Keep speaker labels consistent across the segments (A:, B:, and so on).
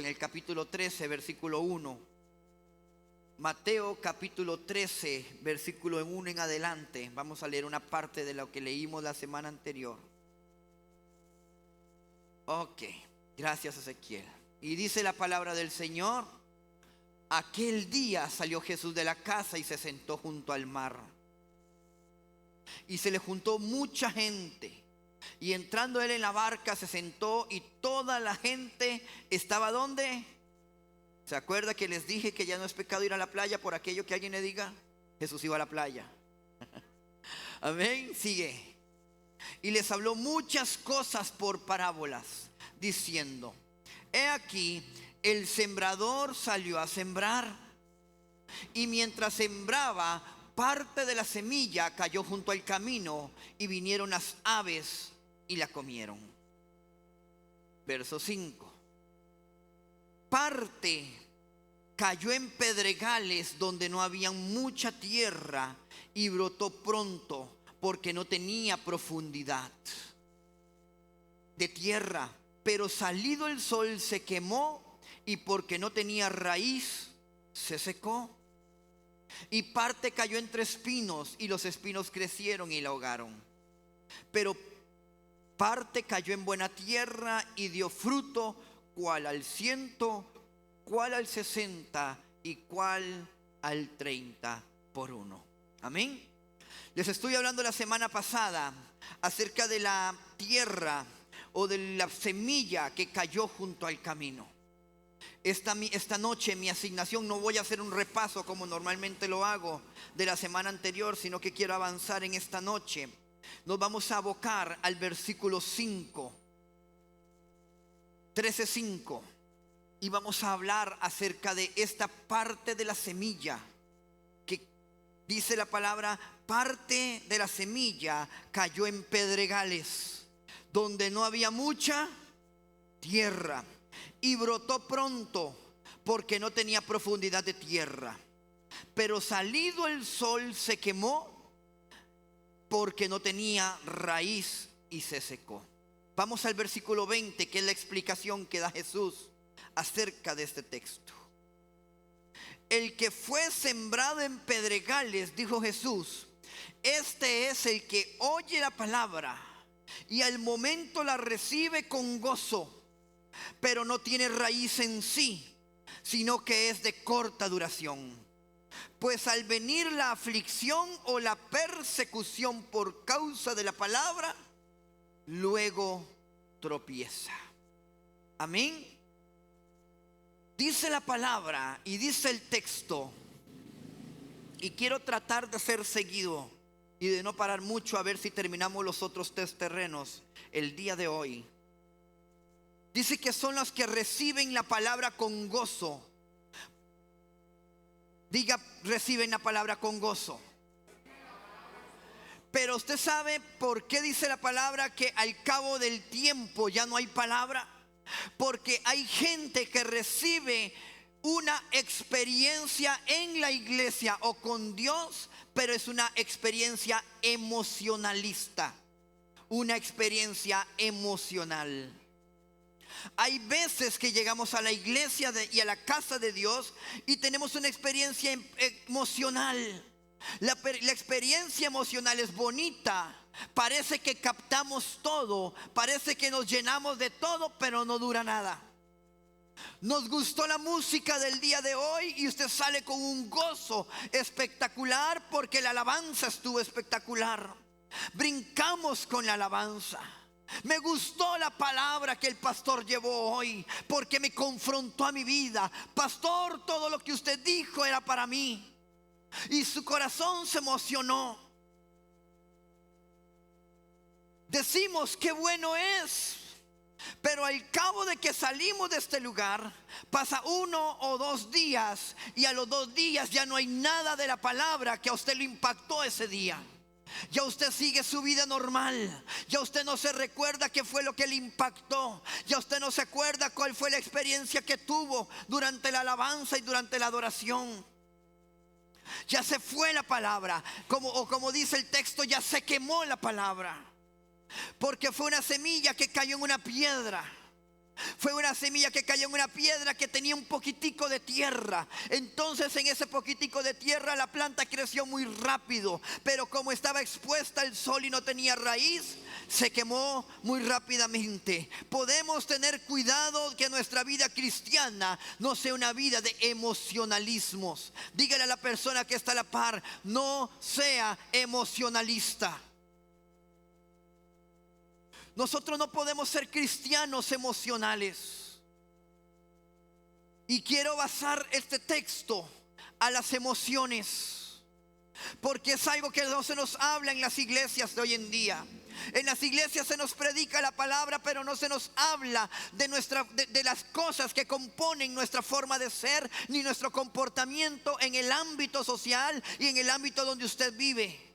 A: en el capítulo 13, versículo 1. Mateo capítulo 13, versículo 1 en adelante. Vamos a leer una parte de lo que leímos la semana anterior. Ok, gracias Ezequiel. Y dice la palabra del Señor: aquel día salió Jesús de la casa y se sentó junto al mar. Y se le juntó mucha gente. Y entrando él en la barca se sentó, y toda la gente estaba ¿dónde? ¿Se acuerda que les dije que ya no es pecado ir a la playa por aquello que alguien le diga? Jesús iba a la playa. Amén. Sigue. Y les habló muchas cosas por parábolas, diciendo: he aquí, el sembrador salió a sembrar. Y mientras sembraba, parte de la semilla cayó junto al camino, y vinieron las aves y la comieron. Verso 5. Parte cayó en pedregales donde no había mucha tierra, y brotó pronto porque no tenía profundidad de tierra. Pero salido el sol se quemó, y porque no tenía raíz se secó. Y parte cayó entre espinos, y los espinos crecieron y la ahogaron. Pero parte cayó en buena tierra y dio fruto, cuál al 100, cuál al 60 y cuál al 30 por uno. Amén. Les estoy hablando la semana pasada acerca de la tierra o de la semilla que cayó junto al camino. Esta noche mi asignación, no voy a hacer un repaso como normalmente lo hago de la semana anterior, sino que quiero avanzar en esta noche. Nos vamos a abocar al versículo 5, 13:5, y vamos a hablar acerca de esta parte de la semilla que dice la palabra: parte de la semilla cayó en pedregales donde no había mucha tierra, y brotó pronto porque no tenía profundidad de tierra. Pero salido el sol se quemó porque no tenía raíz y se secó. Vamos al versículo 20, que es la explicación que da Jesús acerca de este texto. El que fue sembrado en pedregales, dijo Jesús, este es el que oye la palabra y al momento la recibe con gozo, pero no tiene raíz en sí, sino que es de corta duración. Pues al venir la aflicción o la persecución por causa de la palabra, luego tropieza. Amén. Dice la palabra y dice el texto, y quiero tratar de ser seguido y de no parar mucho, a ver si terminamos los otros 3 terrenos el día de hoy. Dice que son los que reciben la palabra con gozo. Diga, reciben la palabra con gozo. Pero usted sabe por qué dice la palabra que al cabo del tiempo ya no hay palabra. Porque hay gente que recibe una experiencia en la iglesia o con Dios, pero es una experiencia emocionalista, una experiencia emocional. Hay veces que llegamos a la iglesia y a la casa de Dios y tenemos una experiencia emocional. La experiencia emocional es bonita. Parece que captamos todo, parece que nos llenamos de todo, pero no dura nada. Nos gustó la música del día de hoy y usted sale con un gozo espectacular porque la alabanza estuvo espectacular. Brincamos con la alabanza. Me gustó la palabra que el pastor llevó hoy porque me confrontó a mi vida. Pastor, todo lo que usted dijo era para mí. Y su corazón se emocionó. Decimos qué bueno es, pero al cabo de que salimos de este lugar, pasa 1 o 2 días y a los 2 días ya no hay nada de la palabra que a usted lo impactó ese día. Ya usted sigue su vida normal. Ya usted no se recuerda qué fue lo que le impactó. Ya usted no se acuerda cuál fue la experiencia que tuvo durante la alabanza y durante la adoración. Ya se fue la palabra, como dice el texto, ya se quemó la palabra. Porque fue una semilla que cayó en una piedra. Fue una semilla que cayó en una piedra que tenía un poquitico de tierra. Entonces en ese poquitico de tierra la planta creció muy rápido, pero como estaba expuesta al sol y no tenía raíz, se quemó muy rápidamente. Podemos tener cuidado que nuestra vida cristiana no sea una vida de emocionalismos. Dígale a la persona que está a la par: no sea emocionalista. Nosotros no podemos ser cristianos emocionales. Y quiero basar este texto a las emociones, porque es algo que no se nos habla en las iglesias de hoy en día. En las iglesias se nos predica la palabra, pero no se nos habla de las cosas que componen nuestra forma de ser, ni nuestro comportamiento en el ámbito social y en el ámbito donde usted vive.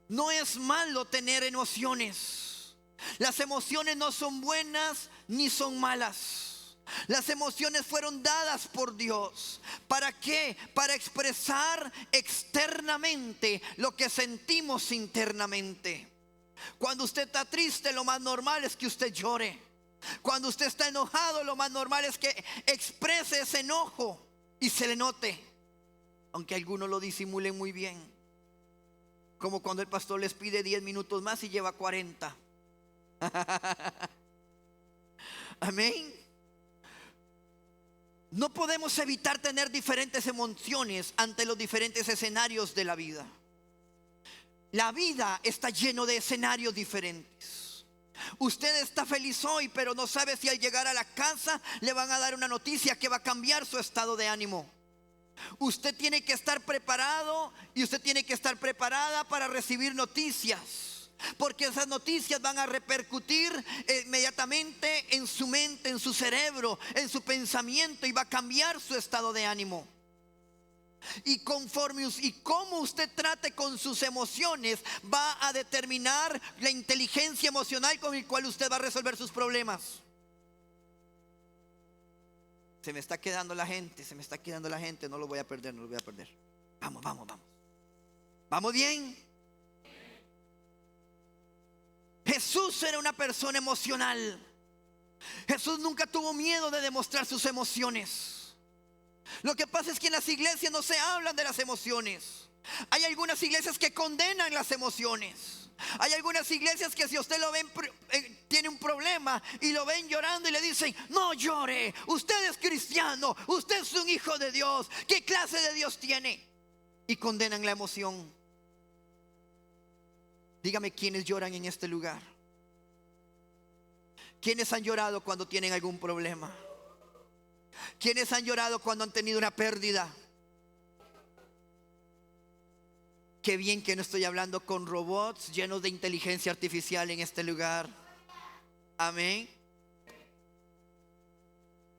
A: No es malo tener emociones. Las emociones no son buenas ni son malas. Las emociones fueron dadas por Dios. ¿Para qué? Para expresar externamente lo que sentimos internamente. Cuando usted está triste, lo más normal es que usted llore. Cuando usted está enojado, lo más normal es que exprese ese enojo y se le note, aunque algunos lo disimulen muy bien. Como cuando el pastor les pide 10 minutos más y lleva 40. Amén. No podemos evitar tener diferentes emociones ante los diferentes escenarios de la vida. La vida está lleno de escenarios diferentes. Usted está feliz hoy, pero no sabe si al llegar a la casa le van a dar una noticia que va a cambiar su estado de ánimo. Usted tiene que estar preparado y usted tiene que estar preparada para recibir noticias, porque esas noticias van a repercutir inmediatamente en su mente, en su cerebro, en su pensamiento, y va a cambiar su estado de ánimo. Y conforme y cómo usted trate con sus emociones va a determinar la inteligencia emocional con la cual usted va a resolver sus problemas. Se me está quedando la gente, no lo voy a perder, Vamos. ¿Vamos bien? Jesús era una persona emocional. Jesús nunca tuvo miedo de demostrar sus emociones. Lo que pasa es que en las iglesias no se hablan de las emociones. Hay algunas iglesias que condenan las emociones. Hay algunas iglesias que si usted lo ven, tiene un problema y lo ven llorando y le dicen: no llore, usted es cristiano, usted es un hijo de Dios, ¿qué clase de Dios tiene? Y condenan la emoción. Dígame, ¿quiénes lloran en este lugar? ¿Quiénes han llorado cuando tienen algún problema? ¿Quiénes han llorado cuando han tenido una pérdida? Qué bien que no estoy hablando con robots llenos de inteligencia artificial en este lugar. Amén.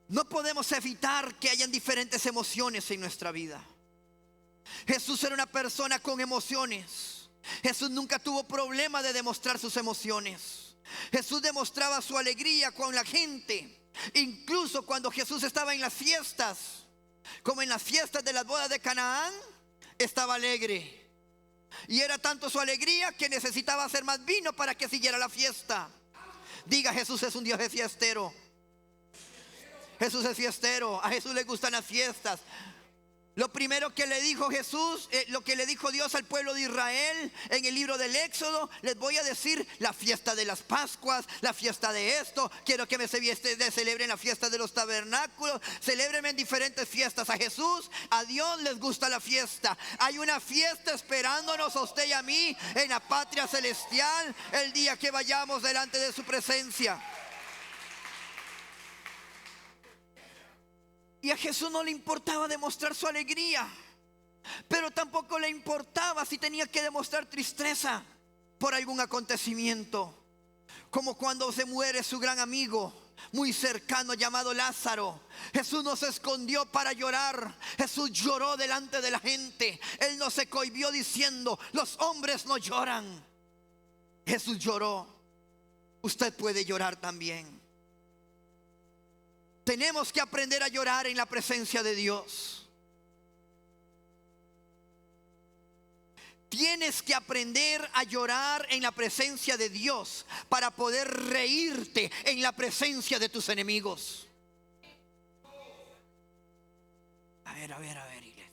A: No podemos evitar que hayan diferentes emociones en nuestra vida. Jesús era una persona con emociones. Jesús nunca tuvo problema de demostrar sus emociones. Jesús demostraba su alegría con la gente. Incluso cuando Jesús estaba en las fiestas, como en las fiestas de las bodas de Canaán, estaba alegre. Y era tanto su alegría que necesitaba hacer más vino para que siguiera la fiesta. Diga: Jesús es un Dios de fiestero. Jesús es fiestero. A Jesús le gustan las fiestas. Lo primero que le dijo Jesús, lo que le dijo Dios al pueblo de Israel en el libro del Éxodo: les voy a decir la fiesta de las Pascuas, la fiesta de esto. Quiero que me celebren la fiesta de los tabernáculos. Celébrenme en diferentes fiestas. A Jesús, a Dios les gusta la fiesta. Hay una fiesta esperándonos a usted y a mí en la patria celestial el día que vayamos delante de su presencia. Y a Jesús no le importaba demostrar su alegría, pero tampoco le importaba si tenía que demostrar tristeza por algún acontecimiento, como cuando se muere su gran amigo muy cercano llamado Lázaro. Jesús no se escondió para llorar. Jesús lloró delante de la gente. Él no se cohibió diciendo: los hombres no lloran. Jesús lloró. Usted puede llorar también. Tenemos que aprender a llorar en la presencia de Dios. Tienes que aprender a llorar en la presencia de Dios para poder reírte en la presencia de tus enemigos. A ver, iglesia.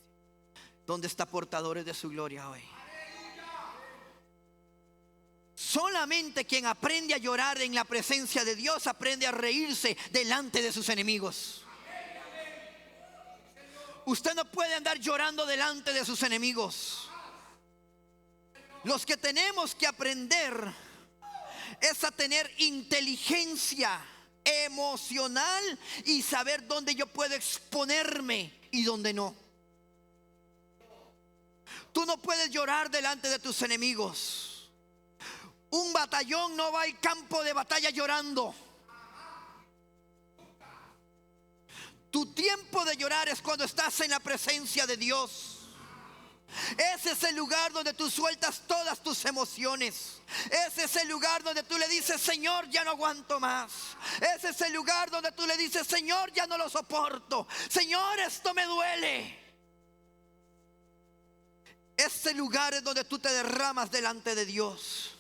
A: ¿Dónde está portadores de su gloria hoy? Solamente quien aprende a llorar en la presencia de Dios aprende a reírse delante de sus enemigos. Usted no puede andar llorando delante de sus enemigos. Los que tenemos que aprender es a tener inteligencia emocional y saber dónde yo puedo exponerme y dónde no. Tú no puedes llorar delante de tus enemigos. Un batallón no va al campo de batalla llorando. Tu tiempo de llorar es cuando estás en la presencia de Dios. Ese es el lugar donde tú sueltas todas tus emociones. Ese es el lugar donde tú le dices: Señor, ya no aguanto más. Ese es el lugar donde tú le dices: Señor, ya no lo soporto. Señor, esto me duele. Ese lugar es donde tú te derramas delante de Dios.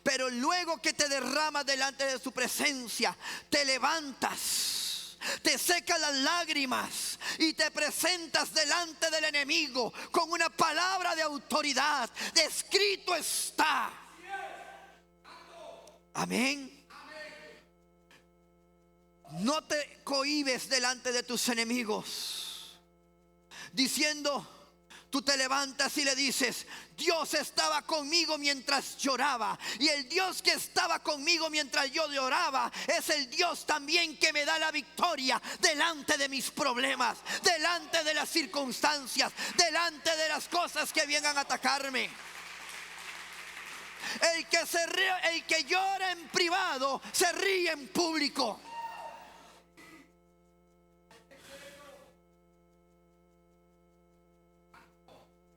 A: Pero luego que te derramas delante de su presencia, te levantas, te secas las lágrimas y te presentas delante del enemigo con una palabra de autoridad. Escrito está. Amén. No te cohibes delante de tus enemigos diciendo, tú te levantas y le dices: Dios estaba conmigo mientras lloraba, y el Dios que estaba conmigo mientras yo lloraba es el Dios también que me da la victoria delante de mis problemas, delante de las circunstancias, delante de las cosas que vengan a atacarme. El que llora en privado se ríe en público.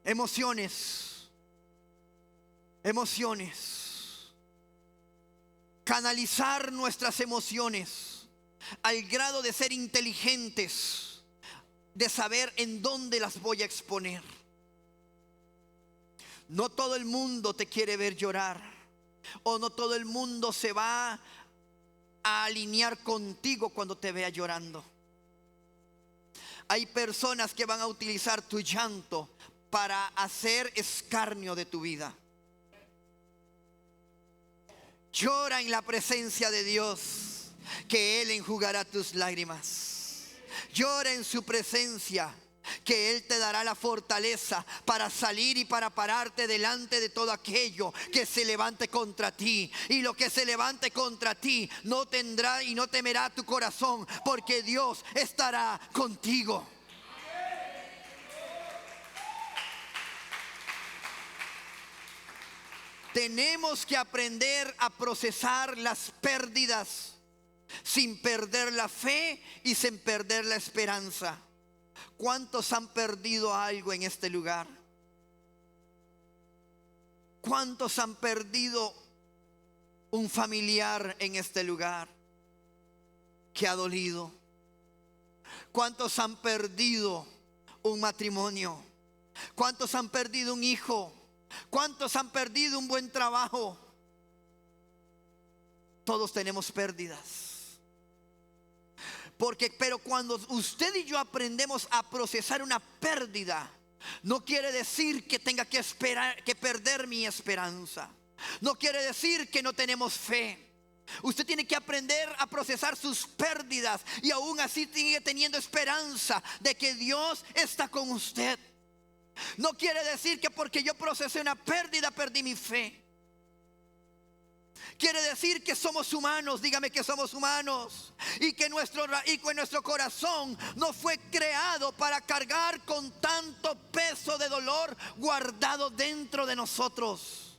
A: Emociones. Canalizar nuestras emociones al grado de ser inteligentes, de saber en dónde las voy a exponer. No todo el mundo te quiere ver llorar, o no todo el mundo se va a alinear contigo cuando te vea llorando. Hay personas que van a utilizar tu llanto para hacer escarnio de tu vida. Llora en la presencia de Dios, que Él enjugará tus lágrimas. Llora en su presencia, que Él te dará la fortaleza para salir y para pararte delante de todo aquello que se levante contra ti. Y lo que se levante contra ti no tendrá y no temerá tu corazón, porque Dios estará contigo. Tenemos que aprender a procesar las pérdidas sin perder la fe y sin perder la esperanza. ¿Cuántos han perdido algo en este lugar? ¿Cuántos han perdido un familiar en este lugar que ha dolido? ¿Cuántos han perdido un matrimonio? ¿Cuántos han perdido un hijo? ¿Cuántos han perdido un buen trabajo? Todos tenemos pérdidas. Pero cuando usted y yo aprendemos a procesar una pérdida, no quiere decir que tenga que perder mi esperanza. No quiere decir que no tenemos fe. Usted tiene que aprender a procesar sus pérdidas y aún así sigue teniendo esperanza de que Dios está con usted. No quiere decir que porque yo procesé una pérdida perdí mi fe. Quiere decir que somos humanos. Dígame que somos humanos, y que nuestro corazón no fue creado para cargar con tanto peso de dolor guardado dentro de nosotros.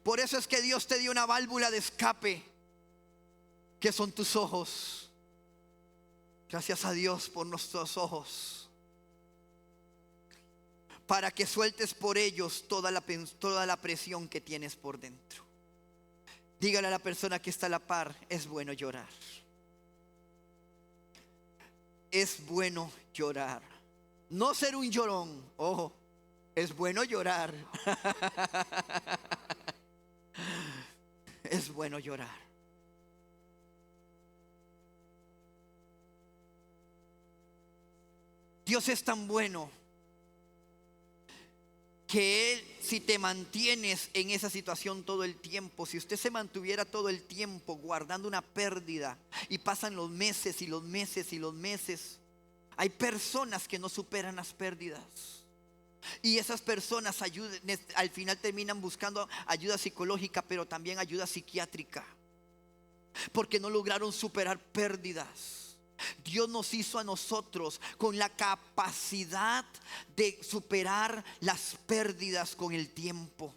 A: Por eso es que Dios te dio una válvula de escape, que son tus ojos. Gracias a Dios por nuestros ojos, para que sueltes por ellos toda la presión que tienes por dentro. Dígale a la persona que está a la par: es bueno llorar. Es bueno llorar. No ser un llorón. Ojo, es bueno llorar. Es bueno llorar. Dios es tan bueno que Él, si te mantienes en esa situación todo el tiempo, si usted se mantuviera todo el tiempo guardando una pérdida y pasan los meses y los meses y los meses, hay personas que no superan las pérdidas. Y esas personas al final terminan buscando ayuda psicológica, pero también ayuda psiquiátrica, porque no lograron superar pérdidas. Dios nos hizo a nosotros con la capacidad de superar las pérdidas con el tiempo.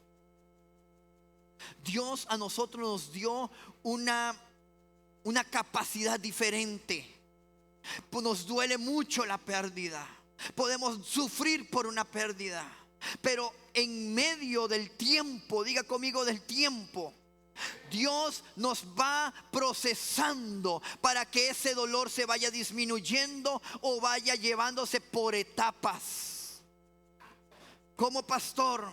A: Dios a nosotros nos dio una capacidad diferente. Pues nos duele mucho la pérdida. Podemos sufrir por una pérdida, pero en medio del tiempo, diga conmigo, del tiempo, Dios nos va procesando para que ese dolor se vaya disminuyendo o vaya llevándose por etapas. Como pastor,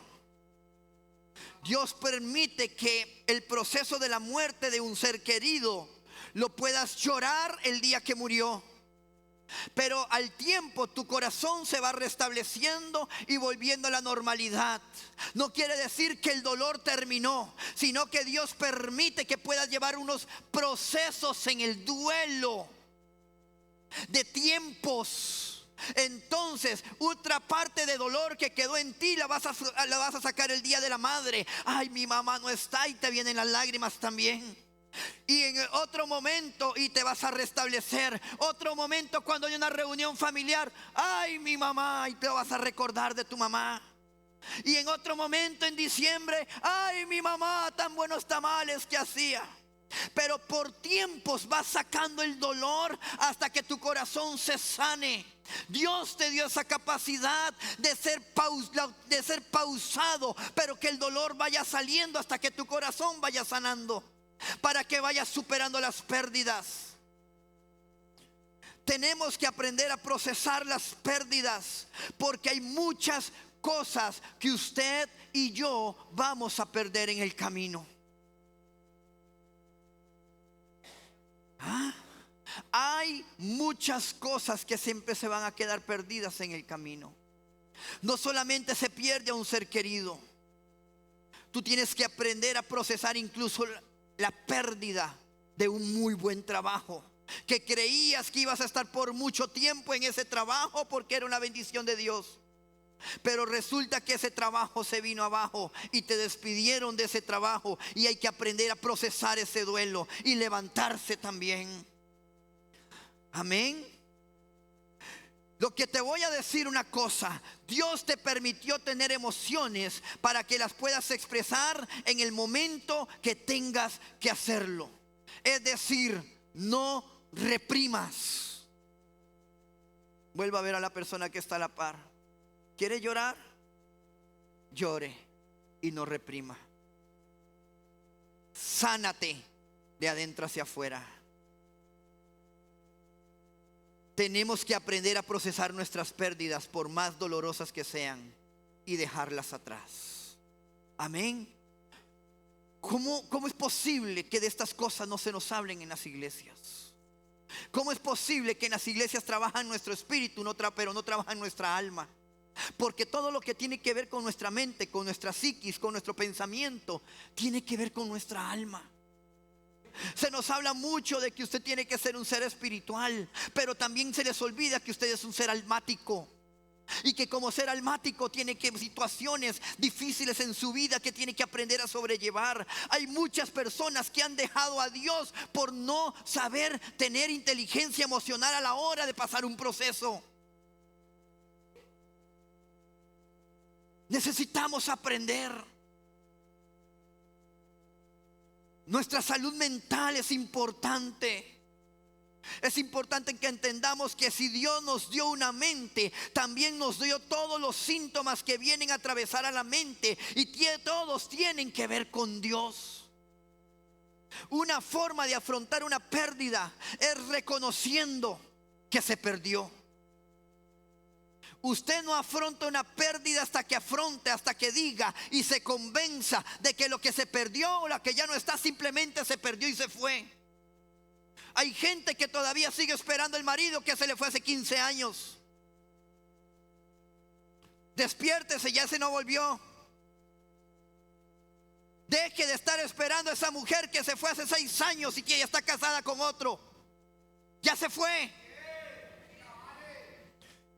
A: Dios permite que el proceso de la muerte de un ser querido lo puedas llorar el día que murió, pero al tiempo tu corazón se va restableciendo y volviendo a la normalidad. No quiere decir que el dolor terminó, sino que Dios permite que puedas llevar unos procesos en el duelo de tiempos. Entonces otra parte de dolor que quedó en ti la vas a sacar el día de la madre. Ay, mi mamá no está, y te vienen las lágrimas también. Y en otro momento y te vas a restablecer. Otro momento cuando hay una reunión familiar, ay, mi mamá, y te vas a recordar de tu mamá. Y en otro momento en diciembre, ay, mi mamá, tan buenos tamales que hacía. Pero por tiempos vas sacando el dolor hasta que tu corazón se sane. Dios te dio esa capacidad de ser pausado, pero que el dolor vaya saliendo hasta que tu corazón vaya sanando, para que vayas superando las pérdidas. Tenemos que aprender a procesar las pérdidas, porque hay muchas cosas que usted y yo vamos a perder en el camino. Hay muchas cosas que siempre se van a quedar perdidas en el camino. No solamente se pierde a un ser querido, tú tienes que aprender a procesar incluso la pérdida de un muy buen trabajo, que creías que ibas a estar por mucho tiempo en ese trabajo porque era una bendición de Dios, pero resulta que ese trabajo se vino abajo y te despidieron de ese trabajo, y hay que aprender a procesar ese duelo y levantarse también. Amén. Lo que te voy a decir una cosa: Dios te permitió tener emociones para que las puedas expresar en el momento que tengas que hacerlo. Es decir, no reprimas. Vuelva a ver a la persona que está a la par. ¿Quiere llorar? Llore y no reprima. Sánate de adentro hacia afuera. Tenemos que aprender a procesar nuestras pérdidas, por más dolorosas que sean, y dejarlas atrás. Amén. ¿Cómo es posible que de estas cosas no se nos hablen en las iglesias? ¿Cómo es posible que en las iglesias trabajan nuestro espíritu, pero no trabajan nuestra alma? Porque todo lo que tiene que ver con nuestra mente, con nuestra psiquis, con nuestro pensamiento, tiene que ver con nuestra alma. Se nos habla mucho de que usted tiene que ser un ser espiritual, pero también se les olvida que usted es un ser almático, y que como ser almático tiene que situaciones difíciles en su vida que tiene que aprender a sobrellevar. Hay muchas personas que han dejado a Dios por no saber tener inteligencia emocional a la hora de pasar un proceso. Necesitamos aprender. Nuestra salud mental es importante. Es importante que entendamos que si Dios nos dio una mente, también nos dio todos los síntomas que vienen a atravesar a la mente, y todos tienen que ver con Dios. Una forma de afrontar una pérdida es reconociendo que se perdió. Usted no afronta una pérdida hasta que diga y se convenza de que lo que se perdió o lo que ya no está simplemente se perdió y se fue. Hay gente que todavía sigue esperando el marido que se le fue hace 15 años. Despiértese, ya se no volvió. Deje de estar esperando a esa mujer que se fue hace 6 años y que ya está casada con otro. Ya se fue.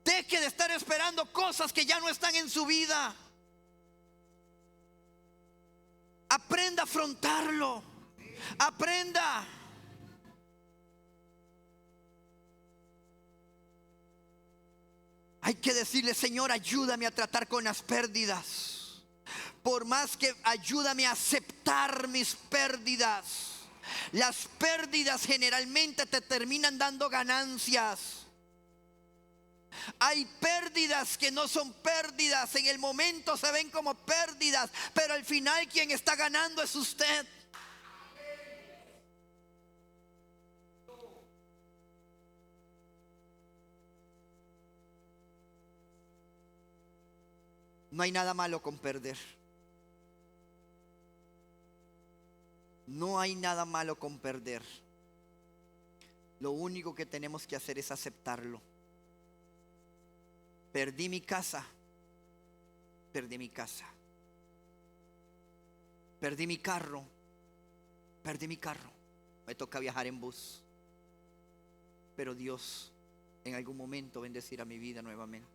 A: Deje de estar esperando cosas que ya no están en su vida. Aprenda a afrontarlo. Aprenda. Hay que decirle: Señor, ayúdame a tratar con las pérdidas. Por más que ayúdame a aceptar mis pérdidas. Las pérdidas generalmente te terminan dando ganancias. Hay pérdidas que no son pérdidas. En el momento se ven como pérdidas, pero al final quien está ganando es usted. No hay nada malo con perder. No hay nada malo con perder. Lo único que tenemos que hacer es aceptarlo. Perdí mi casa. Perdí mi casa. Perdí mi carro. Perdí mi carro. Me toca viajar en bus. Pero Dios en algún momento bendecirá mi vida nuevamente.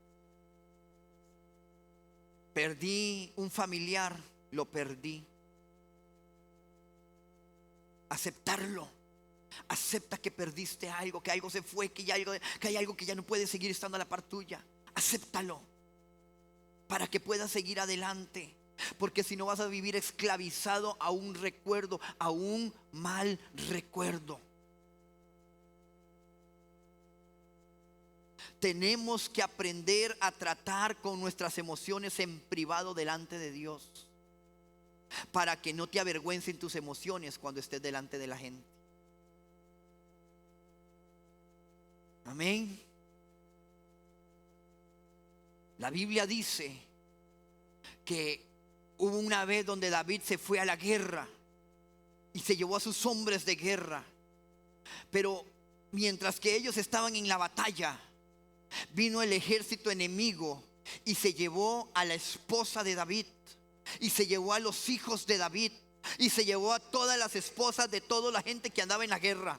A: Perdí un familiar. Lo perdí. Aceptarlo. Acepta que perdiste algo, que algo se fue, que hay algo que ya no puede seguir estando a la par tuya. Acéptalo para que puedas seguir adelante, porque si no vas a vivir esclavizado a un recuerdo, a un mal recuerdo. Tenemos que aprender a tratar con nuestras emociones en privado delante de Dios, para que no te avergüencen tus emociones cuando estés delante de la gente. Amén. La Biblia dice que hubo una vez donde David se fue a la guerra y se llevó a sus hombres de guerra. Pero mientras que ellos estaban en la batalla, vino el ejército enemigo y se llevó a la esposa de David, y se llevó a los hijos de David, y se llevó a todas las esposas de toda la gente que andaba en la guerra.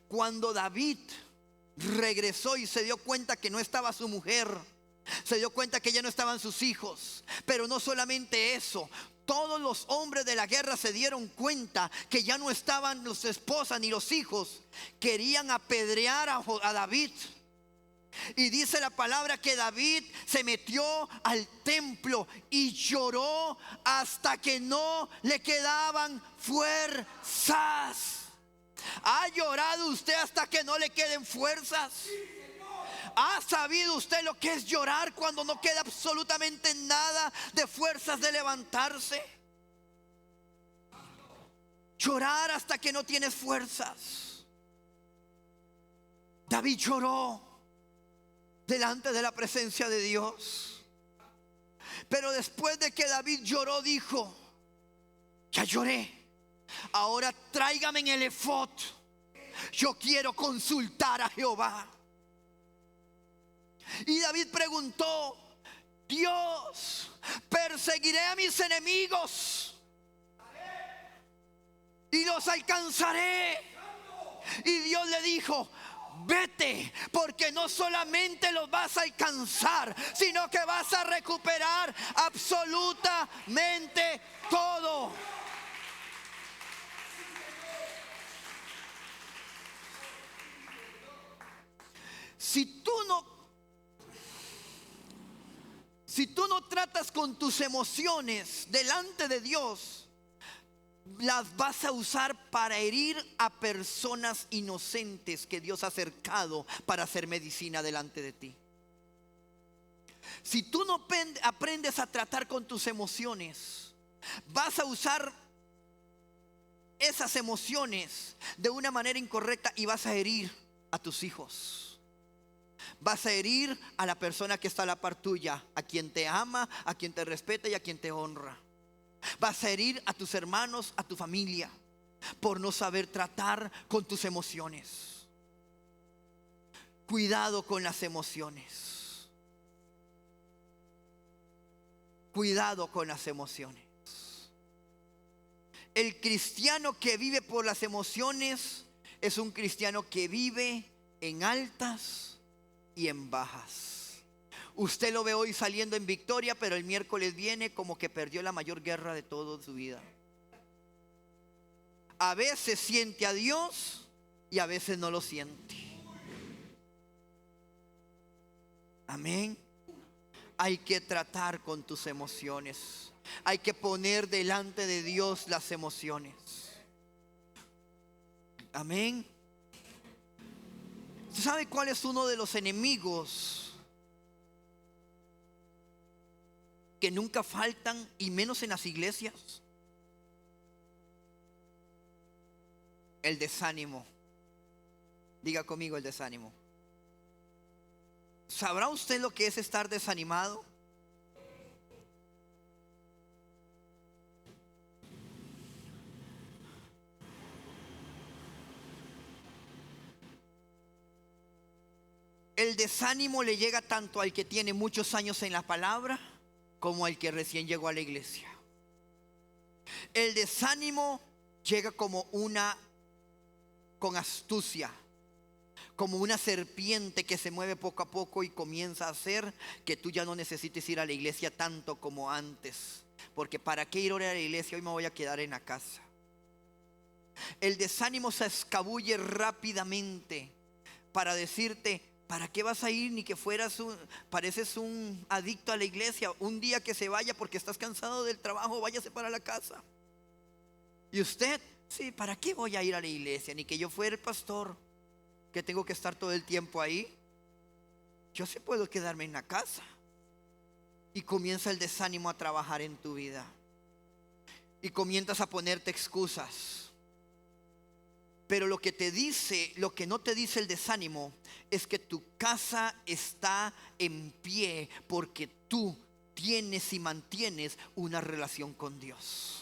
A: Cuando David regresó y se dio cuenta que no estaba su mujer, se dio cuenta que ya no estaban sus hijos, pero no solamente eso, todos los hombres de la guerra se dieron cuenta que ya no estaban las esposas ni los hijos. Querían apedrear a David. Y dice la palabra que David se metió al templo y lloró hasta que no le quedaban fuerzas. ¿Ha llorado usted hasta que no le queden fuerzas? ¿Ha sabido usted lo que es llorar cuando no queda absolutamente nada de fuerzas de levantarse? Llorar hasta que no tienes fuerzas. David lloró delante de la presencia de Dios. Pero después de que David lloró, dijo: ya lloré, ahora tráigame en el efod. Yo quiero consultar a Jehová. Y David preguntó: Dios, perseguiré a mis enemigos y los alcanzaré. Y Dios le dijo: vete, porque no solamente los vas a alcanzar, sino que vas a recuperar absolutamente todo. Si tú no tratas con tus emociones delante de Dios, las vas a usar para herir a personas inocentes que Dios ha acercado para hacer medicina delante de ti. Si tú no aprendes a tratar con tus emociones, vas a usar esas emociones de una manera incorrecta y vas a herir a tus hijos. Vas a herir a la persona que está a la par tuya, a quien te ama, a quien te respeta y a quien te honra. Vas a herir a tus hermanos, a tu familia, por no saber tratar con tus emociones. Cuidado con las emociones. Cuidado con las emociones. El cristiano que vive por las emociones es un cristiano que vive en altas y en bajas. Usted lo ve hoy saliendo en victoria, pero el miércoles viene como que perdió la mayor guerra de toda su vida. A veces siente a Dios y a veces no lo siente. Amén. Hay que tratar con tus emociones. Hay que poner delante de Dios las emociones. Amén. ¿Usted sabe cuál es uno de los enemigos que nunca faltan, y menos en las iglesias? El desánimo. Diga conmigo, el desánimo. ¿Sabrá usted lo que es estar desanimado? El desánimo le llega tanto al que tiene muchos años en la palabra como al que recién llegó a la iglesia. El desánimo llega como con astucia, como una serpiente que se mueve poco a poco y comienza a hacer que tú ya no necesites ir a la iglesia tanto como antes. Porque ¿para qué ir a la iglesia? Hoy me voy a quedar en la casa. El desánimo se escabulle rápidamente para decirte: ¿para qué vas a ir? Ni que pareces un adicto a la iglesia. Un día que se vaya porque estás cansado del trabajo, váyase para la casa. Y usted, sí, ¿para qué voy a ir a la iglesia? Ni que yo fuera el pastor, que tengo que estar todo el tiempo ahí. Yo sí puedo quedarme en la casa. Y comienza el desánimo a trabajar en tu vida. Y comienzas a ponerte excusas. Pero lo que no te dice el desánimo es que tu casa está en pie porque tú tienes y mantienes una relación con Dios.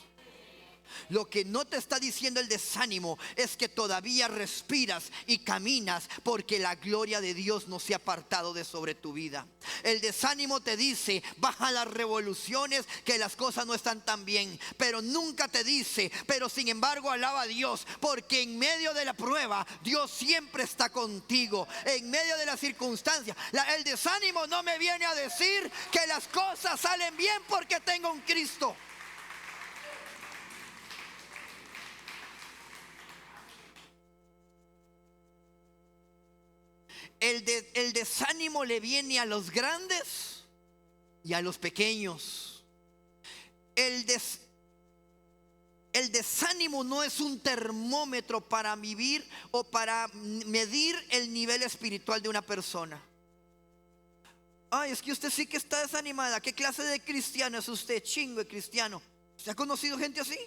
A: Lo que no te está diciendo el desánimo es que todavía respiras y caminas porque la gloria de Dios no se ha apartado de sobre tu vida. El desánimo te dice: baja las revoluciones, que las cosas no están tan bien. Pero nunca te dice: pero sin embargo alaba a Dios, porque en medio de la prueba Dios siempre está contigo. En medio de las circunstancias, el desánimo no me viene a decir que las cosas salen bien porque tengo un Cristo. El desánimo le viene a los grandes y a los pequeños. El desánimo no es un termómetro para vivir o para medir el nivel espiritual de una persona. Ay, es que usted sí que está desanimada. ¿Qué clase de cristiano es usted? Chingo de cristiano. ¿Usted ha conocido gente así?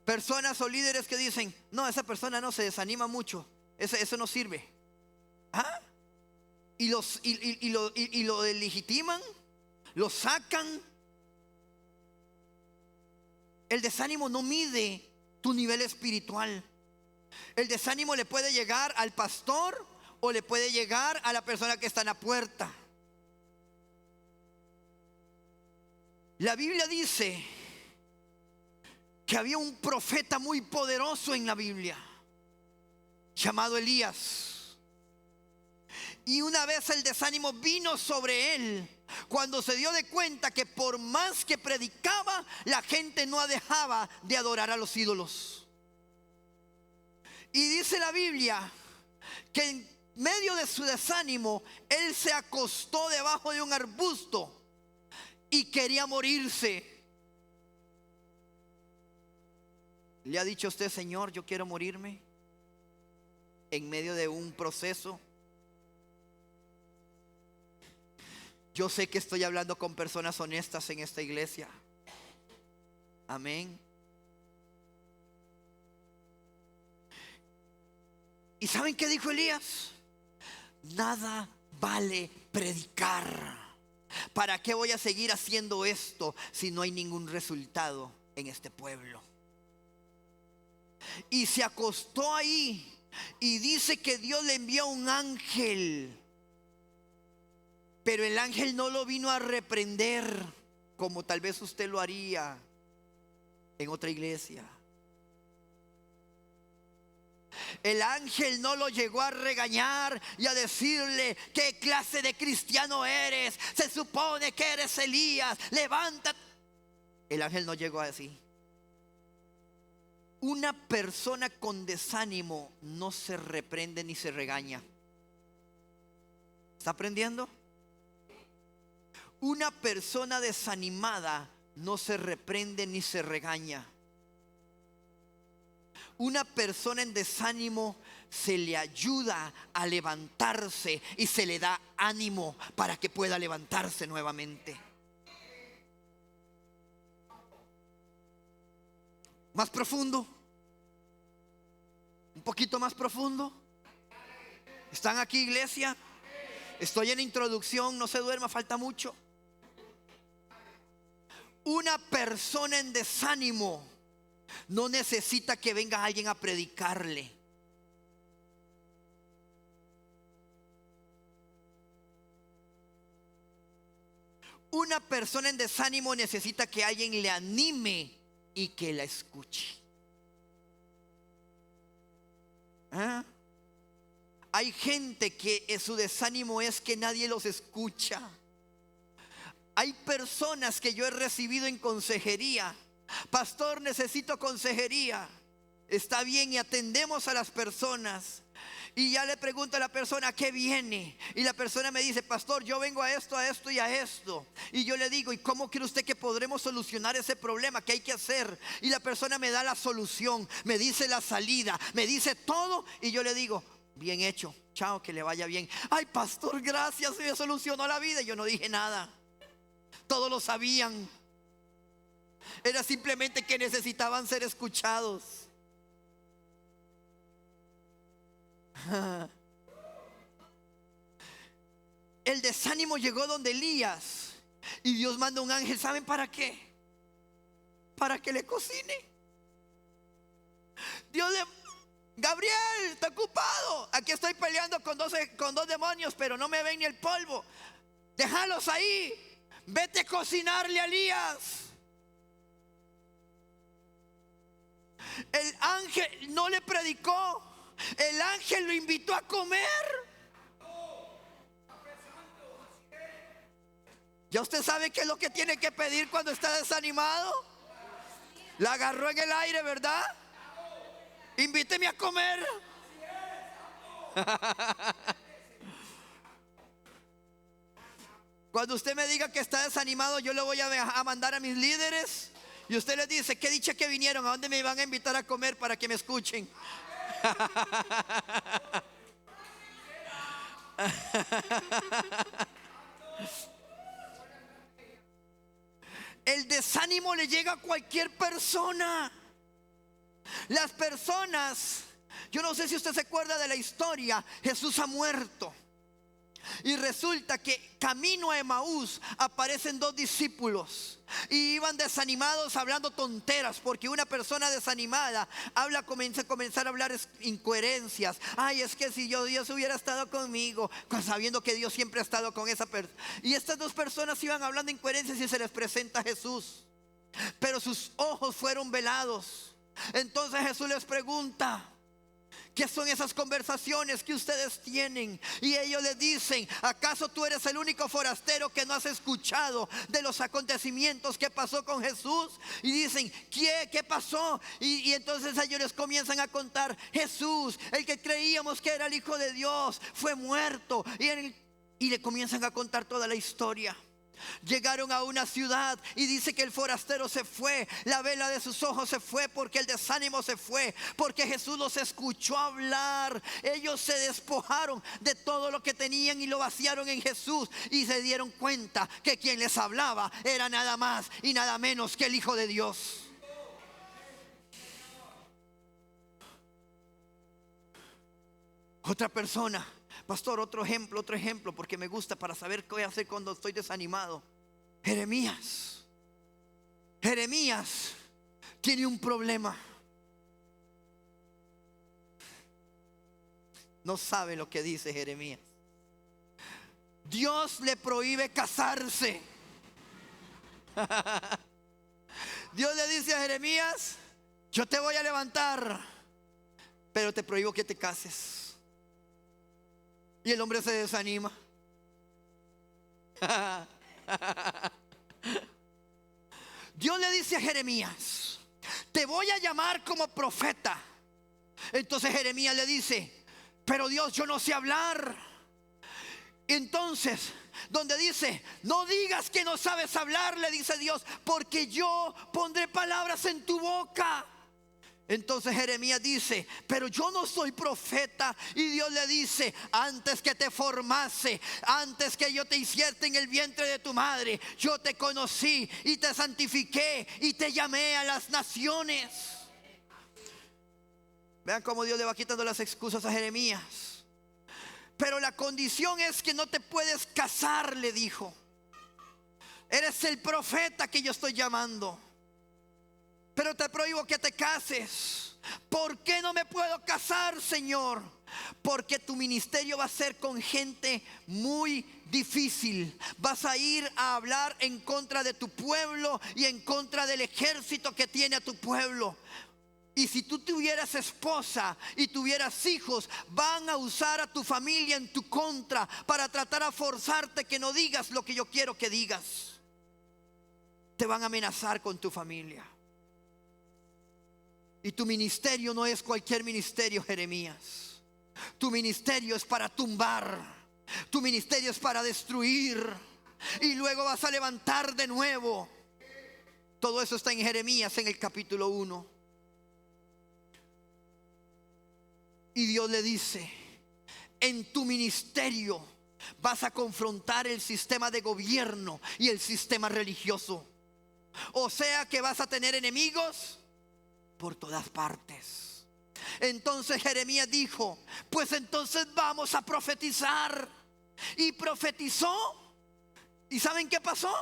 A: Personas o líderes que dicen: no, esa persona no se desanima mucho, eso no sirve. ¿Ah? Y lo delegitiman, lo sacan. El desánimo no mide tu nivel espiritual. El desánimo le puede llegar al pastor o le puede llegar a la persona que está en la puerta. La Biblia dice que había un profeta muy poderoso en la Biblia llamado Elías. Y una vez el desánimo vino sobre él cuando se dio de cuenta que por más que predicaba, la gente no dejaba de adorar a los ídolos. Y dice la Biblia que en medio de su desánimo, él se acostó debajo de un arbusto y quería morirse. ¿Le ha dicho usted: Señor, yo quiero morirme en medio de un proceso? Yo sé que estoy hablando con personas honestas en esta iglesia. Amén. ¿Y saben qué dijo Elías? Nada vale predicar. ¿Para qué voy a seguir haciendo esto si no hay ningún resultado en este pueblo? Y se acostó ahí y dice que Dios le envió un ángel. Pero el ángel no lo vino a reprender como tal vez usted lo haría en otra iglesia. El ángel no lo llegó a regañar y a decirle: ¿qué clase de cristiano eres? Se supone que eres Elías, levántate. El ángel no llegó así. Una persona con desánimo no se reprende ni se regaña. ¿Está aprendiendo? Una persona desanimada no se reprende ni se regaña. Una persona en desánimo se le ayuda a levantarse y se le da ánimo para que pueda levantarse nuevamente. Más profundo. Un poquito más profundo. ¿Están aquí, iglesia? Estoy en introducción, no se duerma, falta mucho. Una persona en desánimo no necesita que venga alguien a predicarle. Una persona en desánimo necesita que alguien le anime y que la escuche. ¿Ah? Hay gente que su desánimo es que nadie los escucha. Hay personas que yo he recibido en consejería: pastor, necesito consejería. Está bien, y atendemos a las personas. Y ya le pregunto a la persona: ¿qué viene? Y la persona me dice: pastor, yo vengo a esto y a esto. Y yo le digo: ¿y cómo cree usted que podremos solucionar ese problema? ¿Qué hay que hacer? Y la persona me da la solución, me dice la salida, me dice todo. Y yo le digo: bien hecho, chao, que le vaya bien. Ay, pastor, gracias, me solucionó la vida. Y yo no dije nada. Todos lo sabían. Era simplemente que necesitaban ser escuchados. El desánimo llegó donde Elías y Dios manda un ángel. ¿Saben para qué? Para que le cocine. Dios le: Gabriel, está ocupado. Aquí estoy peleando con dos demonios, pero no me ven ni el polvo. Déjalos ahí. Vete a cocinarle a Elías. El ángel no le predicó. El ángel lo invitó a comer. Ya usted sabe qué es lo que tiene que pedir cuando está desanimado. La agarró en el aire, ¿verdad? Invíteme a comer. Cuando usted me diga que está desanimado, yo le voy a mandar a mis líderes. Y usted les dice: qué dicha que vinieron, ¿a dónde me van a invitar a comer para que me escuchen? El desánimo le llega a cualquier persona. Las personas, yo no sé si usted se acuerda de la historia. Jesús ha muerto. Y resulta que camino a Emaús aparecen dos discípulos y iban desanimados hablando tonteras, porque una persona desanimada comienza a hablar incoherencias. Ay, es que si Dios hubiera estado conmigo, sabiendo que Dios siempre ha estado con esa persona. Y estas dos personas iban hablando incoherencias y se les presenta Jesús, pero sus ojos fueron velados. Entonces Jesús les pregunta: ¿qué son esas conversaciones que ustedes tienen? Y ellos le dicen: ¿acaso tú eres el único forastero que no has escuchado de los acontecimientos que pasó con Jesús? Y dicen: ¿qué pasó? Y entonces ellos les comienzan a contar: Jesús, el que creíamos que era el Hijo de Dios, fue muerto. Y le comienzan a contar toda la historia. Llegaron a una ciudad y dice que el forastero se fue. La vela de sus ojos se fue porque el desánimo se fue, porque Jesús los escuchó hablar. Ellos se despojaron de todo lo que tenían y lo vaciaron en Jesús, y se dieron cuenta que quien les hablaba era nada más y nada menos que el Hijo de Dios. Otra persona, pastor, otro ejemplo, porque me gusta para saber qué voy a hacer cuando estoy desanimado. Jeremías tiene un problema. No sabe lo que dice Jeremías. Dios le prohíbe casarse. Dios le dice a Jeremías: yo te voy a levantar, pero te prohíbo que te cases. Y el hombre se desanima. Dios le dice a Jeremías: te voy a llamar como profeta. Entonces Jeremías le dice: pero Dios, yo no sé hablar. Entonces, donde dice: no digas que no sabes hablar, le dice Dios, porque yo pondré palabras en tu boca. Entonces Jeremías dice: pero yo no soy profeta. Y Dios le dice: antes que te formase, antes que yo te hiciera en el vientre de tu madre, yo te conocí y te santifiqué y te llamé a las naciones. Vean cómo Dios le va quitando las excusas a Jeremías. Pero la condición es que no te puedes casar, le dijo. Eres el profeta que yo estoy llamando, pero te prohíbo que te cases. ¿Por qué no me puedo casar, Señor? Porque tu ministerio va a ser con gente muy difícil. Vas a ir a hablar en contra de tu pueblo y en contra del ejército que tiene a tu pueblo. Y si tú tuvieras esposa y tuvieras hijos, van a usar a tu familia en tu contra para tratar a forzarte que no digas lo que yo quiero que digas. Te van a amenazar con tu familia. Y tu ministerio no es cualquier ministerio, Jeremías. Tu ministerio es para tumbar. Tu ministerio es para destruir. Y luego vas a levantar de nuevo. Todo eso está en Jeremías, en el capítulo 1. Y Dios le dice: en tu ministerio vas a confrontar el sistema de gobierno y el sistema religioso. O sea que vas a tener enemigos por todas partes. Entonces Jeremías dijo: pues entonces vamos a profetizar. Y profetizó. ¿Y saben qué pasó?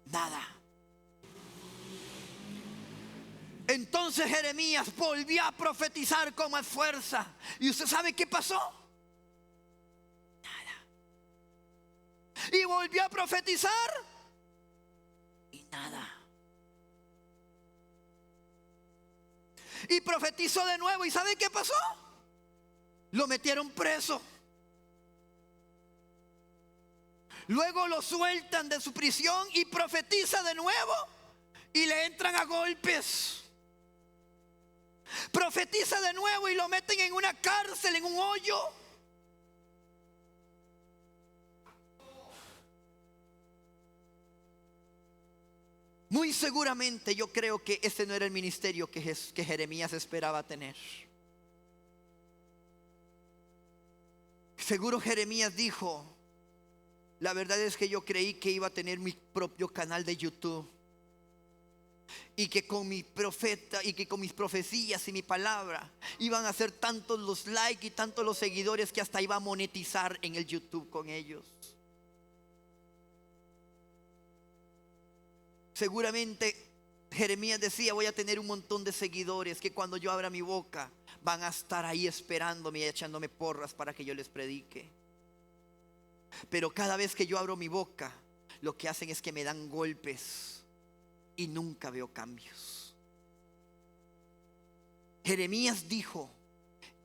A: Nada. Entonces Jeremías volvió a profetizar con más fuerza. ¿Y usted sabe qué pasó? Nada. Y volvió a profetizar y nada. Y profetizó de nuevo. ¿Y sabe qué pasó? Lo metieron preso. Luego lo sueltan de su prisión y profetiza de nuevo y le entran a golpes. Profetiza de nuevo y lo meten en una cárcel, en un hoyo. Muy seguramente yo creo que ese no era el ministerio que Jeremías esperaba tener. Seguro Jeremías dijo: la verdad es que yo creí que iba a tener mi propio canal de YouTube, y que con mi profeta y que con mis profecías y mi palabra iban a ser tantos los likes y tantos los seguidores que hasta iba a monetizar en el YouTube con ellos. Seguramente Jeremías decía: voy a tener un montón de seguidores que cuando yo abra mi boca van a estar ahí esperándome y echándome porras para que yo les predique. Pero cada vez que yo abro mi boca, lo que hacen es que me dan golpes y nunca veo cambios. Jeremías dijo: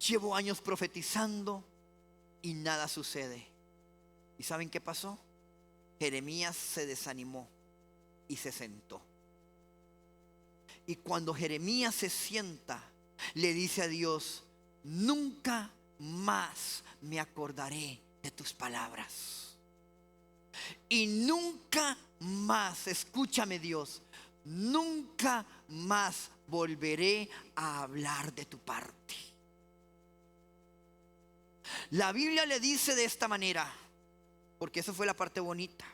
A: llevo años profetizando y nada sucede. ¿Y saben qué pasó? Jeremías se desanimó y se sentó. Y cuando Jeremías se sienta, le dice a Dios: nunca más me acordaré de tus palabras. Y nunca más, escúchame Dios, nunca más volveré a hablar de tu parte. La Biblia le dice de esta manera, porque esa fue la parte bonita.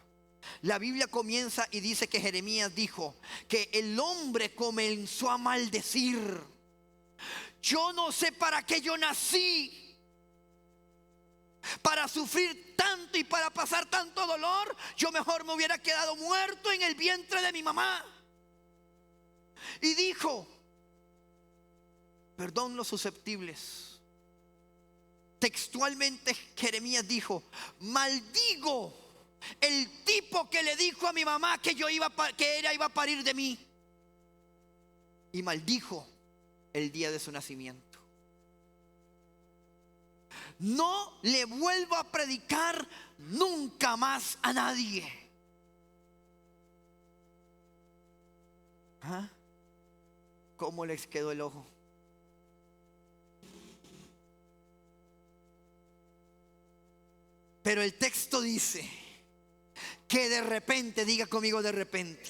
A: La Biblia comienza y dice que Jeremías dijo que el hombre comenzó a maldecir: yo no sé para qué yo nací. Para sufrir tanto y para pasar tanto dolor, yo mejor me hubiera quedado muerto en el vientre de mi mamá. Y dijo, perdón los susceptibles, textualmente Jeremías dijo, maldigo el tipo que le dijo a mi mamá que ella iba a parir de mí. Y maldijo el día de su nacimiento. No le vuelvo a predicar nunca más a nadie. ¿Ah? ¿Cómo les quedó el ojo? Pero el texto dice que de repente, diga conmigo de repente,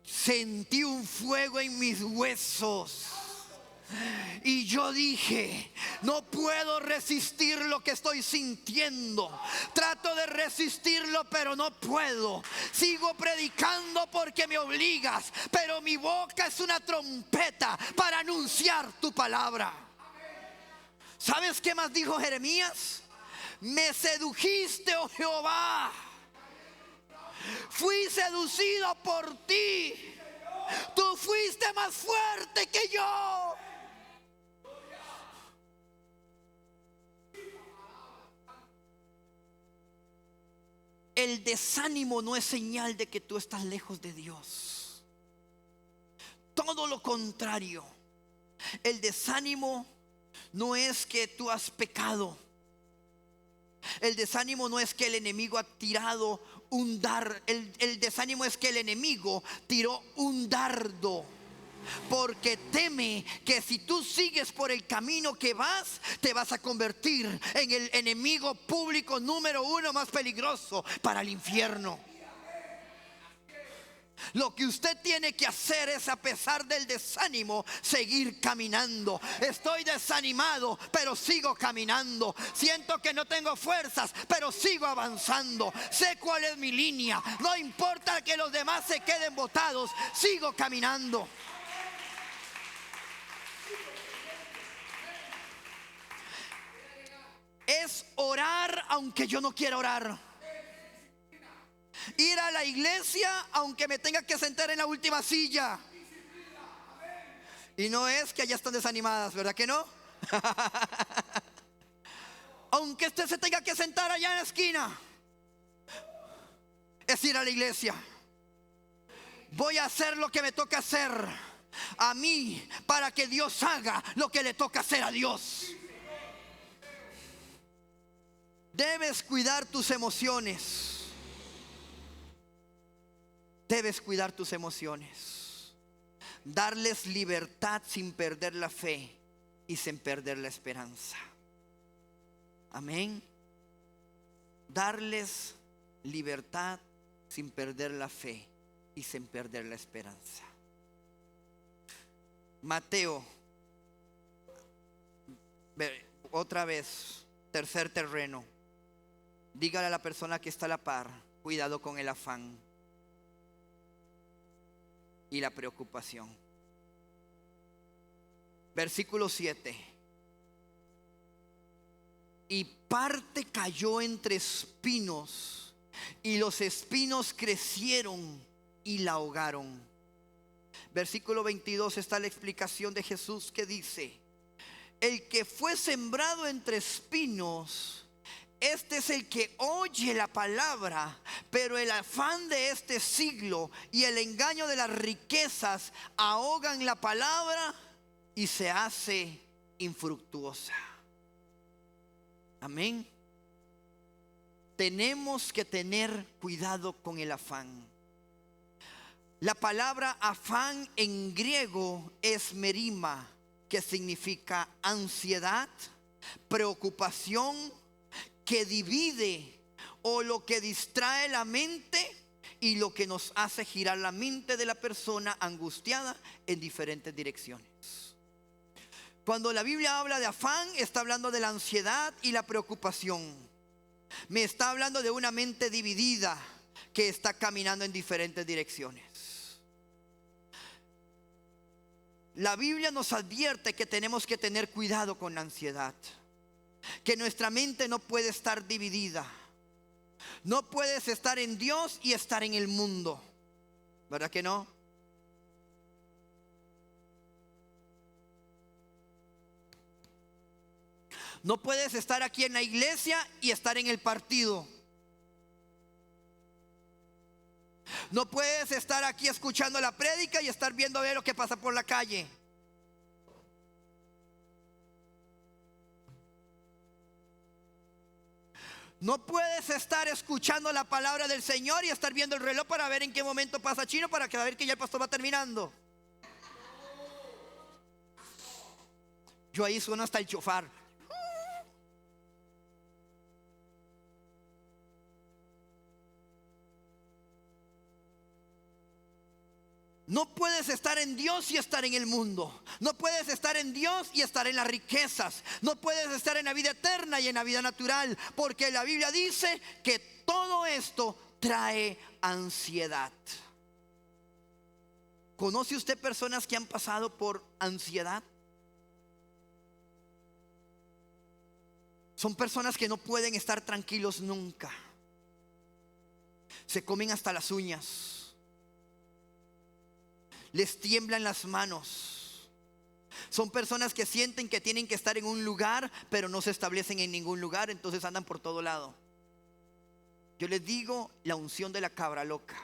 A: sentí un fuego en mis huesos. Y yo dije, no puedo resistir lo que estoy sintiendo. Trato de resistirlo, pero no puedo. Sigo predicando porque me obligas, pero mi boca es una trompeta para anunciar tu palabra. ¿Sabes qué más dijo Jeremías? Me sedujiste, oh Jehová. Fui seducido por ti. Tú fuiste más fuerte que yo. El desánimo no es señal de que tú estás lejos de Dios. Todo lo contrario. El desánimo no es que tú has pecado. El desánimo no es que el enemigo ha tirado un dardo. El desánimo es que el enemigo tiró un dardo. Porque teme que si tú sigues por el camino que vas, te vas a convertir en el enemigo público número 1 más peligroso para el infierno. Lo que usted tiene que hacer es, a pesar del desánimo, seguir caminando. Estoy desanimado, pero sigo caminando. Siento que no tengo fuerzas, pero sigo avanzando. Sé cuál es mi línea. No importa que los demás se queden botados, sigo caminando. Es orar aunque yo no quiera orar. Ir a la iglesia aunque me tenga que sentar en la última silla. Y no es que allá están desanimadas, ¿verdad que no? Aunque usted se tenga que sentar allá en la esquina, es ir a la iglesia. Voy a hacer lo que me toca hacer a mí para que Dios haga lo que le toca hacer a Dios. Debes cuidar tus emociones. Debes cuidar tus emociones. Darles libertad sin perder la fe y sin perder la esperanza. Amén. Darles libertad sin perder la fe y sin perder la esperanza. Mateo, otra vez, tercer terreno. Dígale a la persona que está a la par, cuidado con el afán y la preocupación. Versículo 7. Y parte cayó entre espinos, y los espinos crecieron y la ahogaron. Versículo 22 está la explicación de Jesús que dice: el que fue sembrado entre espinos, este es el que oye la palabra, pero el afán de este siglo y el engaño de las riquezas ahogan la palabra y se hace infructuosa. Amén. Tenemos que tener cuidado con el afán. La palabra afán en griego es merima, que significa ansiedad, preocupación, que divide o lo que distrae la mente y lo que nos hace girar la mente de la persona angustiada en diferentes direcciones. Cuando la Biblia habla de afán, está hablando de la ansiedad y la preocupación. Me está hablando de una mente dividida que está caminando en diferentes direcciones. La Biblia nos advierte que tenemos que tener cuidado con la ansiedad. que nuestra mente no puede estar dividida. No puedes estar en Dios y estar en el mundo, ¿verdad que no? No puedes estar aquí en la iglesia y estar en el partido. No puedes estar aquí escuchando la prédica y estar viendo a ver lo que pasa por la calle. No puedes estar escuchando la palabra del Señor y estar viendo el reloj para ver en qué momento pasa Chino, para saber que ya el pastor va terminando. Yo ahí sueno hasta el chofar. No puedes estar en Dios y estar en el mundo. No puedes estar en Dios y estar en las riquezas. No puedes estar en la vida eterna y en la vida natural, porque la Biblia dice que todo esto trae ansiedad. ¿Conoce usted personas que han pasado por ansiedad? Son personas que no pueden estar tranquilos nunca. Se comen hasta las uñas. Les tiemblan las manos. Son personas que sienten que tienen que estar en un lugar, pero no se establecen en ningún lugar, entonces andan por todo lado. Yo les digo la unción de la cabra loca.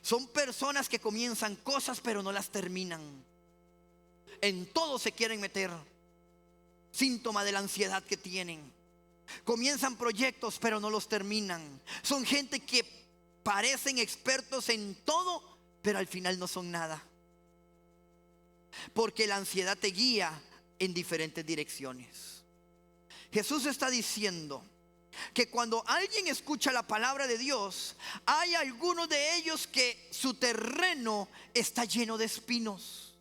A: Son personas que comienzan cosas, pero no las terminan. En todo se quieren meter. Síntoma de la ansiedad que tienen. Comienzan proyectos pero no los terminan. Son gente que parecen expertos en todo, pero al final no son nada. Porque la ansiedad te guía en diferentes direcciones. Jesús está diciendo que cuando alguien escucha la palabra de Dios, hay algunos de ellos que su terreno está lleno de espinos.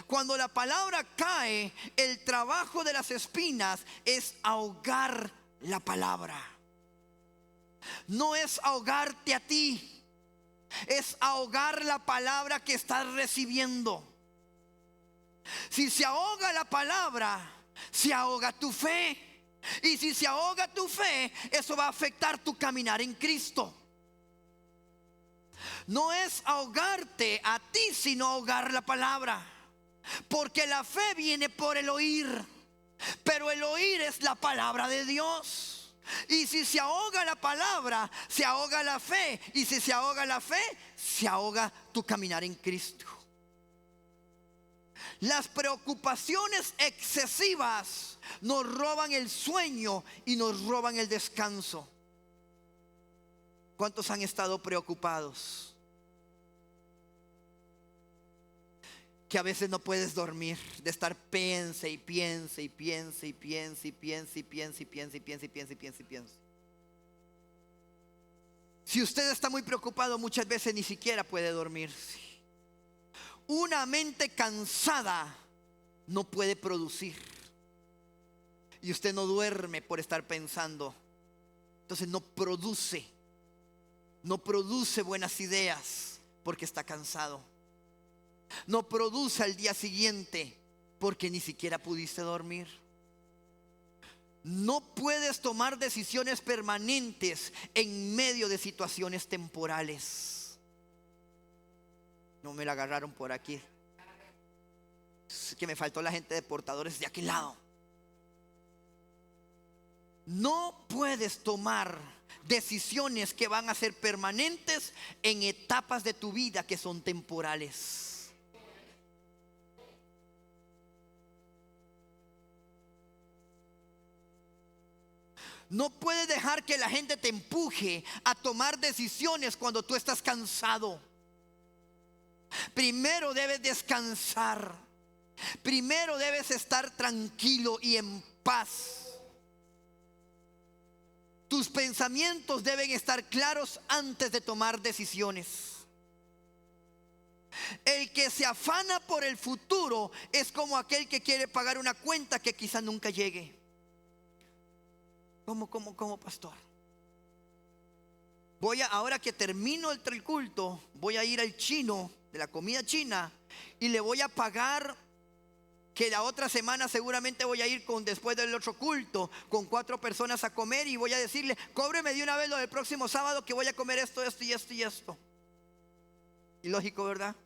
A: Cuando la palabra cae, el trabajo de las espinas es ahogar la palabra. No es ahogarte a ti, es ahogar la palabra que estás recibiendo. Si se ahoga la palabra, se ahoga tu fe. Y si se ahoga tu fe, eso va a afectar tu caminar en Cristo. No es ahogarte a ti, sino ahogar la palabra. Porque la fe viene por el oír, pero el oír es la palabra de Dios. Y si se ahoga la palabra, se ahoga la fe. Y si se ahoga la fe, se ahoga tu caminar en Cristo. Las preocupaciones excesivas nos roban el sueño y nos roban el descanso. ¿Cuántos han estado preocupados? Que a veces no puedes dormir, de estar piense y piense y piense y piense y piense y piense y piense y piense y piense y piense y piense. Si usted está muy preocupado, muchas veces ni siquiera puede dormirse. Una mente cansada no puede producir. Y usted no duerme por estar pensando. Entonces no produce buenas ideas porque está cansado. No produce al día siguiente porque ni siquiera pudiste dormir. No puedes tomar decisiones permanentes en medio de situaciones temporales. No me la agarraron por aquí. Es que me faltó la gente de portadores de aquel lado. No puedes tomar decisiones que van a ser permanentes en etapas de tu vida que son temporales. No puedes dejar que la gente te empuje a tomar decisiones cuando tú estás cansado. Primero debes descansar. Primero debes estar tranquilo y en paz. Tus pensamientos deben estar claros antes de tomar decisiones. El que se afana por el futuro es como aquel que quiere pagar una cuenta que quizá nunca llegue. ¿Cómo, pastor? Ahora que termino el culto, voy a ir al chino de la comida china y le voy a pagar que la otra semana seguramente voy a ir después del otro culto con 4 personas a comer y voy a decirle, cóbreme de una vez lo del próximo sábado que voy a comer esto, esto y esto y esto. Ilógico, ¿verdad?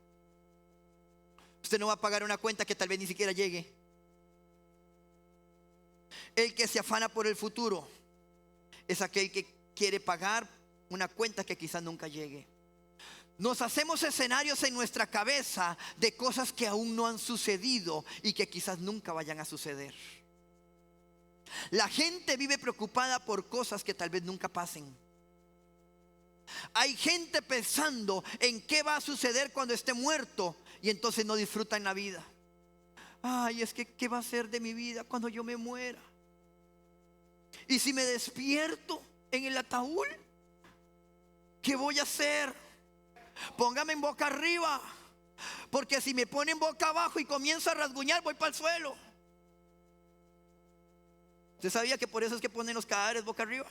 A: Usted no va a pagar una cuenta que tal vez ni siquiera llegue. El que se afana por el futuro es aquel que quiere pagar una cuenta que quizás nunca llegue. Nos hacemos escenarios en nuestra cabeza de cosas que aún no han sucedido y que quizás nunca vayan a suceder. La gente vive preocupada por cosas que tal vez nunca pasen. Hay gente pensando en qué va a suceder cuando esté muerto y entonces no disfrutan la vida. Ay, es que ¿qué va a ser de mi vida cuando yo me muera? Y si me despierto en el ataúd, ¿qué voy a hacer? Póngame en boca arriba, porque si me ponen boca abajo y comienzo a rasguñar, voy para el suelo. ¿Usted sabía que por eso es que ponen los cadáveres boca arriba?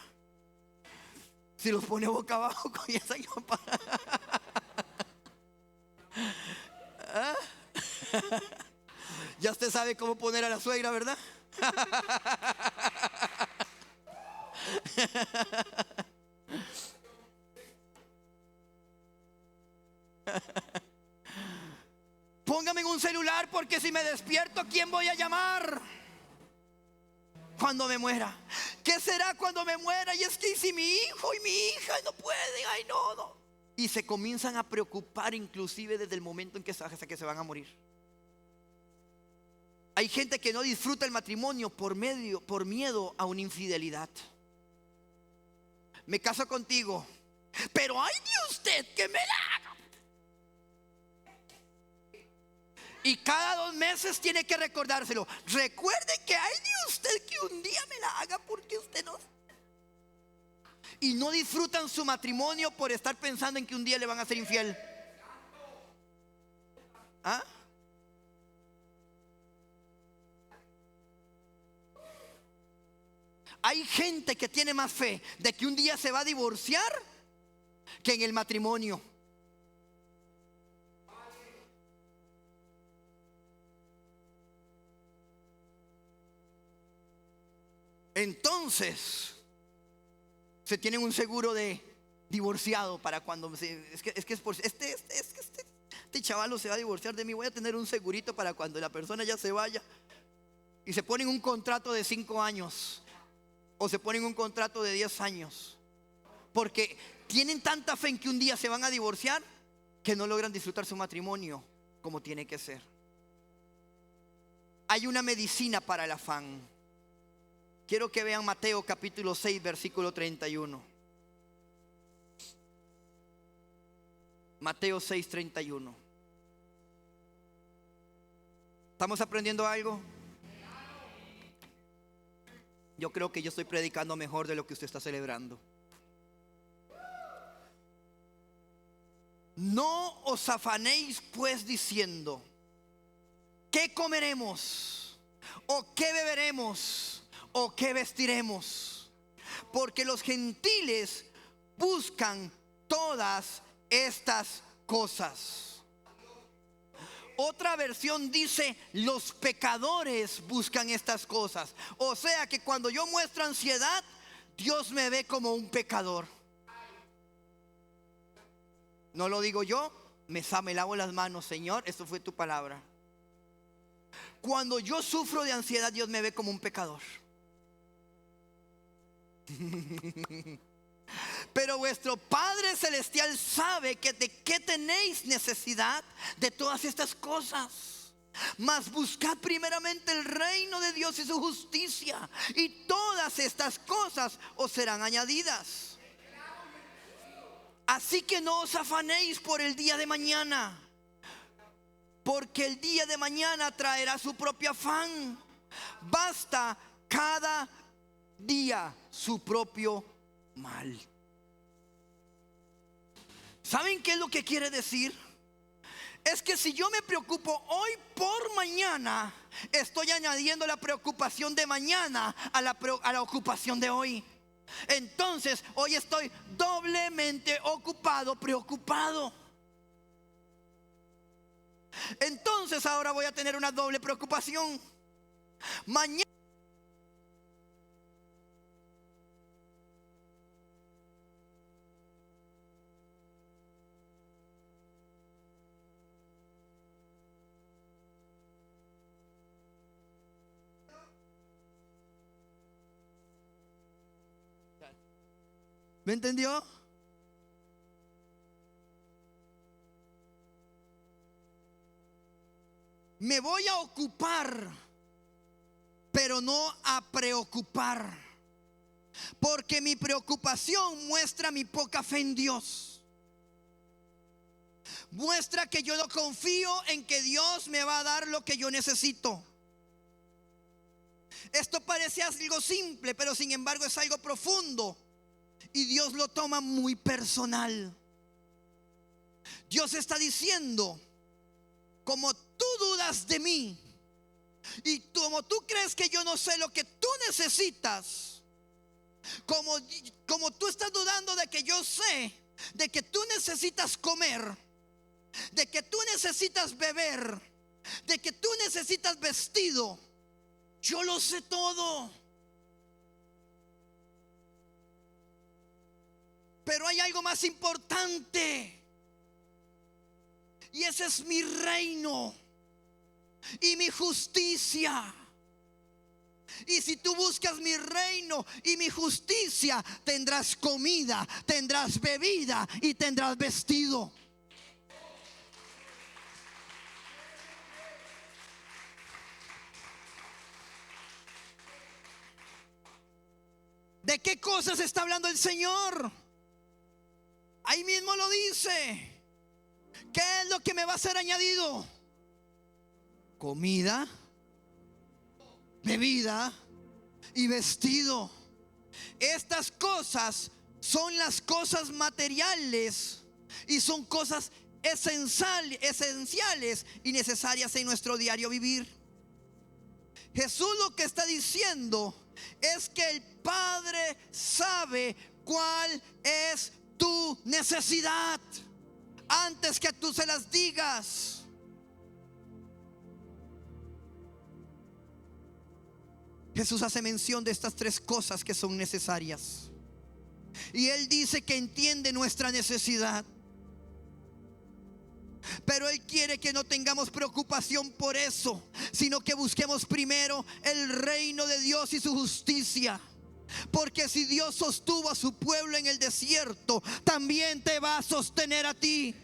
A: Si los pone boca abajo, comienzan a... ¿Ah? Ya usted sabe cómo poner a la suegra, ¿verdad? Póngame en un celular, porque si me despierto, ¿quién voy a llamar cuando me muera? ¿Qué será cuando me muera? Y es que si mi hijo y mi hija no pueden, ay no. Y se comienzan a preocupar inclusive desde el momento en que hasta que se van a morir. Hay gente que no disfruta el matrimonio por miedo a una infidelidad. Me caso contigo, pero ay de usted que me la haga. Y cada 2 meses tiene que recordárselo. Recuerde que hay de usted que un día me la haga, porque usted no. Y no disfrutan su matrimonio por estar pensando en que un día le van a ser infiel. ¿Ah? Hay gente que tiene más fe de que un día se va a divorciar que en el matrimonio. Entonces se tienen un seguro de divorciado para cuando este chavalo se va a divorciar de mí, voy a tener un segurito para cuando la persona ya se vaya. Y se ponen un contrato de 5 años o se ponen un contrato de 10 años, porque tienen tanta fe en que un día se van a divorciar que no logran disfrutar su matrimonio como tiene que ser. Hay una medicina para el afán. Quiero que vean Mateo capítulo 6, versículo 31. Mateo 6, 31. ¿Estamos aprendiendo algo? Yo creo que yo estoy predicando mejor de lo que usted está celebrando. No os afanéis pues diciendo, ¿qué comeremos? ¿O qué beberemos? ¿O qué vestiremos? Porque los gentiles buscan todas estas cosas. Otra versión dice, los pecadores buscan estas cosas. O sea que cuando yo muestro ansiedad, Dios me ve como un pecador. No lo digo yo, me lavo las manos, Señor, esto fue tu palabra. Cuando yo sufro de ansiedad, Dios me ve como un pecador. Pero vuestro Padre Celestial sabe que de qué tenéis necesidad de todas estas cosas. Mas buscad primeramente el reino de Dios y su justicia, y todas estas cosas os serán añadidas. Así que no os afanéis por el día de mañana, porque el día de mañana traerá su propio afán. Basta cada día su propio mal. ¿Saben qué es lo que quiere decir? Es que si yo me preocupo hoy por mañana, estoy añadiendo la preocupación de mañana a la ocupación de hoy. Entonces hoy estoy doblemente ocupado, preocupado. Entonces ahora voy a tener una doble preocupación. Mañana ¿me entendió? Me voy a ocupar, pero no a preocupar, porque mi preocupación muestra mi poca fe en Dios. Muestra que yo no confío en que Dios me va a dar lo que yo necesito. Esto parece algo simple, pero sin embargo es algo profundo. Y Dios lo toma muy personal. Dios está diciendo: como tú dudas de mí y como tú crees que yo no sé lo que tú necesitas, como tú estás dudando de que yo sé, de que tú necesitas comer, de que tú necesitas beber, de que tú necesitas vestido, yo lo sé todo. Pero hay algo más importante, y ese es mi reino y mi justicia. Y si tú buscas mi reino y mi justicia, tendrás comida, tendrás bebida y tendrás vestido. ¿De qué cosas está hablando el Señor? Ahí mismo lo dice. ¿Qué es lo que me va a ser añadido? Comida, bebida y vestido. Estas cosas son las cosas materiales y son cosas esenciales y necesarias en nuestro diario vivir. Jesús lo que está diciendo es que el Padre sabe cuál es tu necesidad antes que tú se las digas. Jesús hace mención de estas tres cosas que son necesarias, y Él dice que entiende nuestra necesidad, pero Él quiere que no tengamos preocupación por eso, sino que busquemos primero el reino de Dios y su justicia. Porque si Dios sostuvo a su pueblo en el desierto, también te va a sostener a ti.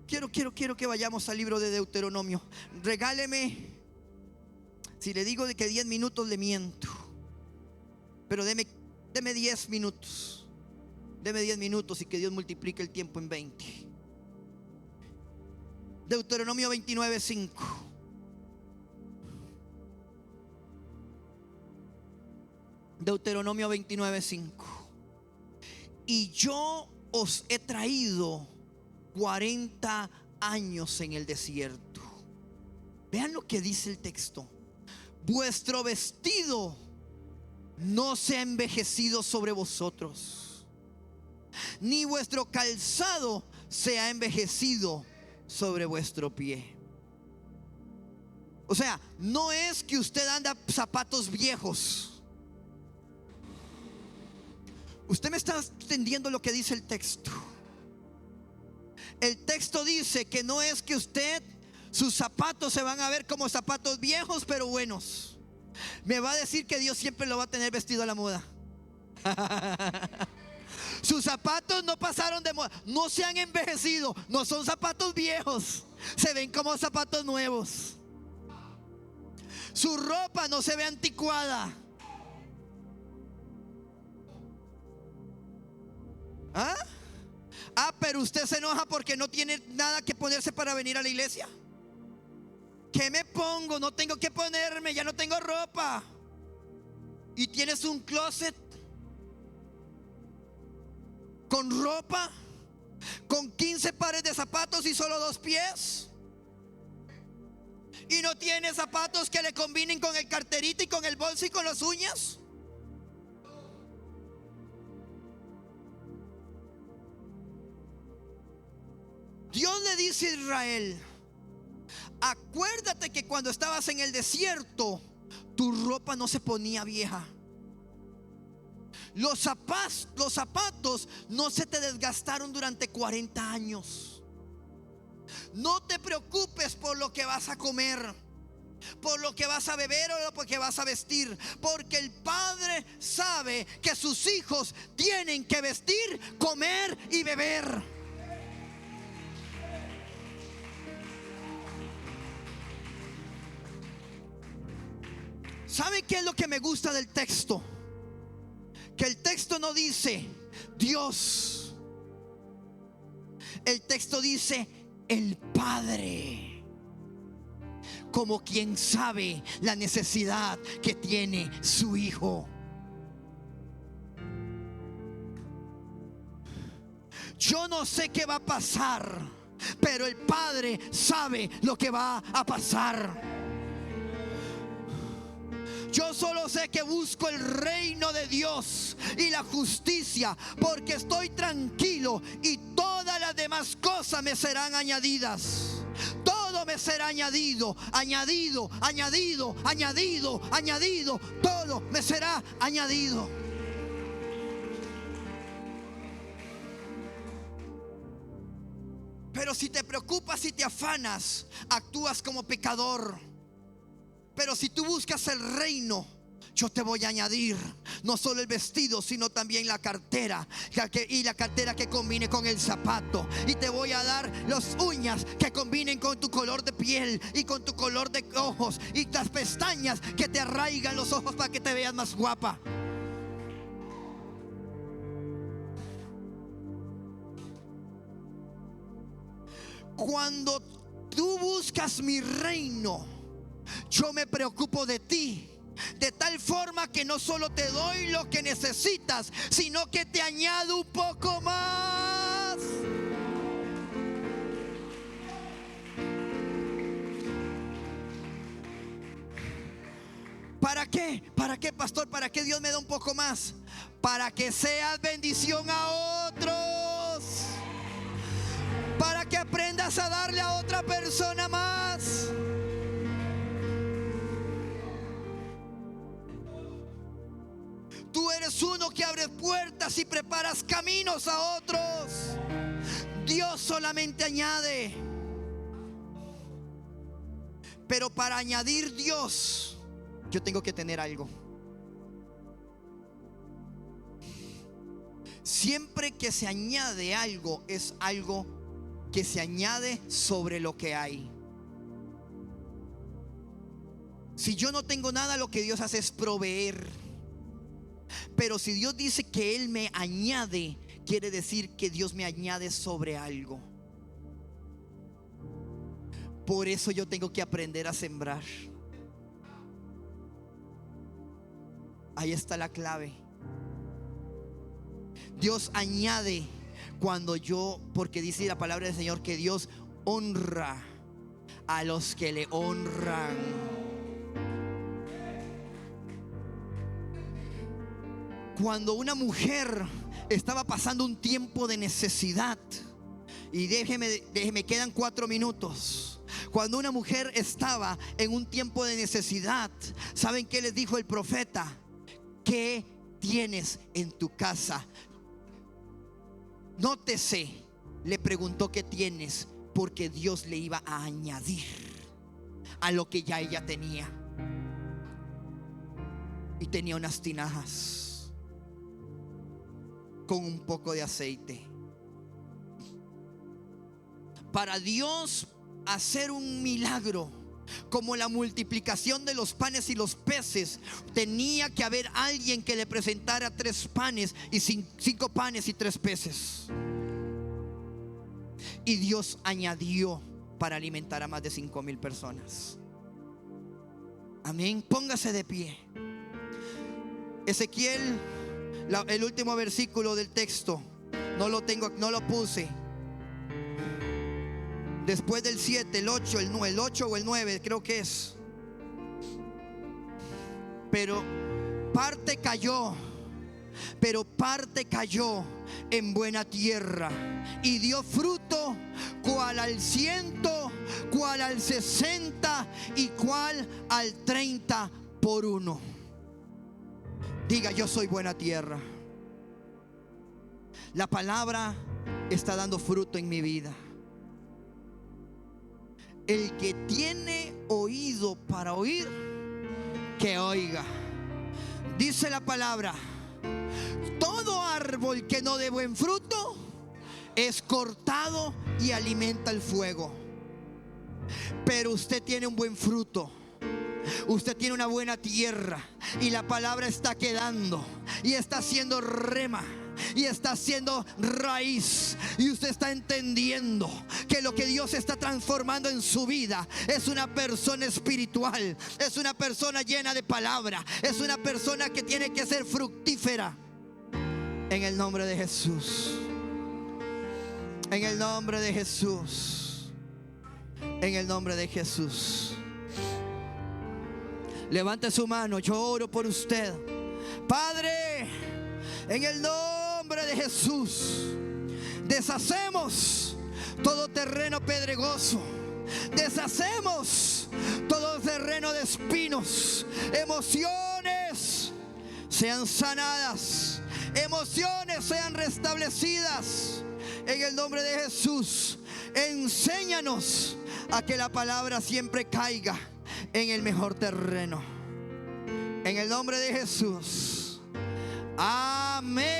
A: Quiero que vayamos al libro de Deuteronomio. Regáleme, si le digo de que 10 minutos le miento, pero deme 10 minutos. Deme 10 minutos y que Dios multiplique el tiempo en 20. Deuteronomio 29:5. Deuteronomio 29:5. Y yo os he traído 40 años en el desierto. Vean lo que dice el texto. Vuestro vestido no se ha envejecido sobre vosotros, ni vuestro calzado se ha envejecido sobre vuestro pie. O sea, no es que usted anda zapatos viejos. Usted me está entendiendo lo que dice el texto. El texto dice que no es que sus zapatos se van a ver como zapatos viejos pero buenos. Me va a decir que Dios siempre lo va a tener vestido a la moda. Sus zapatos no pasaron de moda, no se han envejecido, no son zapatos viejos, se ven como zapatos nuevos. Su ropa no se ve anticuada. Pero usted se enoja porque no tiene nada que ponerse para venir a la iglesia. ¿Qué me pongo? No tengo que ponerme, ya no tengo ropa. Y tienes un closet con ropa, con 15 pares de zapatos y solo 2 pies. Y no tiene zapatos que le combinen con el carterito y con el bolso y con las uñas. dice Israel: acuérdate que cuando estabas en el desierto, tu ropa no se ponía vieja. Los zapatos no se te desgastaron durante 40 años. No te preocupes por lo que vas a comer, por lo que vas a beber o lo que vas a vestir, porque el Padre sabe que sus hijos tienen que vestir, comer y beber. ¿Saben qué es lo que me gusta del texto? Que el texto no dice Dios, el texto dice el Padre, como quien sabe la necesidad que tiene su hijo. Yo no sé qué va a pasar, pero el Padre sabe lo que va a pasar. Yo solo sé que busco el reino de Dios y la justicia, porque estoy tranquilo y todas las demás cosas me serán añadidas. Todo me será añadido, añadido, añadido, añadido, añadido. Todo me será añadido. Pero si te preocupas y te afanas, actúas como pecador. Pero si tú buscas el reino, yo te voy a añadir no solo el vestido, sino también la cartera, y la cartera que combine con el zapato. Y te voy a dar las uñas que combinen con tu color de piel y con tu color de ojos, y las pestañas que te arraigan los ojos para que te veas más guapa. Cuando tú buscas mi reino, yo me preocupo de ti, de tal forma que no solo te doy lo que necesitas, sino que te añado un poco más. ¿Para qué? ¿Para qué, pastor? ¿Para qué Dios me da un poco más? Para que seas bendición a otros, para que aprendas a darle a otra persona más. Tú eres uno que abre puertas y preparas caminos a otros. Dios solamente añade. Pero para añadir Dios, yo tengo que tener algo. Siempre que se añade algo, es algo que se añade sobre lo que hay. Si yo no tengo nada, lo que Dios hace es proveer. Pero si Dios dice que Él me añade, quiere decir que Dios me añade sobre algo. Por eso yo tengo que aprender a sembrar. Ahí está la clave. Dios añade cuando porque dice la palabra del Señor que Dios honra a los que le honran. Cuando una mujer estaba pasando un tiempo de necesidad, y déjeme, quedan 4 minutos. Cuando una mujer estaba en un tiempo de necesidad, ¿saben qué les dijo el profeta? ¿Qué tienes en tu casa? Nótese, le preguntó qué tienes, porque Dios le iba a añadir a lo que ya ella tenía. Y tenía unas tinajas con un poco de aceite. Para Dios hacer un milagro como la multiplicación de los panes y los peces, tenía que haber alguien que le presentara 3 panes y 5 panes y 3 peces. Y Dios añadió para alimentar a más de 5,000 personas. Amén. Póngase de pie. Ezequiel, el último versículo del texto, no lo puse. Después del 7, el 8, el 8 o el 9 creo que es. Pero parte cayó en buena tierra y dio fruto cuál al 100, cuál al 60 y cuál al 30 por uno. Diga: yo soy buena tierra. La palabra está dando fruto en mi vida. El que tiene oído para oír, que oiga. Dice la palabra: todo árbol que no dé buen fruto es cortado y alimenta el fuego. Pero usted tiene un buen fruto. Usted tiene una buena tierra y la palabra está quedando y está haciendo rema y está haciendo raíz, y usted está entendiendo que lo que Dios está transformando en su vida es una persona espiritual, es una persona llena de palabra, es una persona que tiene que ser fructífera. En el nombre de Jesús, en el nombre de Jesús, en el nombre de Jesús. Levante su mano, yo oro por usted. Padre, en el nombre de Jesús, deshacemos todo terreno pedregoso, deshacemos todo terreno de espinos. Emociones sean sanadas, emociones sean restablecidas en el nombre de Jesús. Enséñanos a que la palabra siempre caiga en el mejor terreno, en el nombre de Jesús. Amén.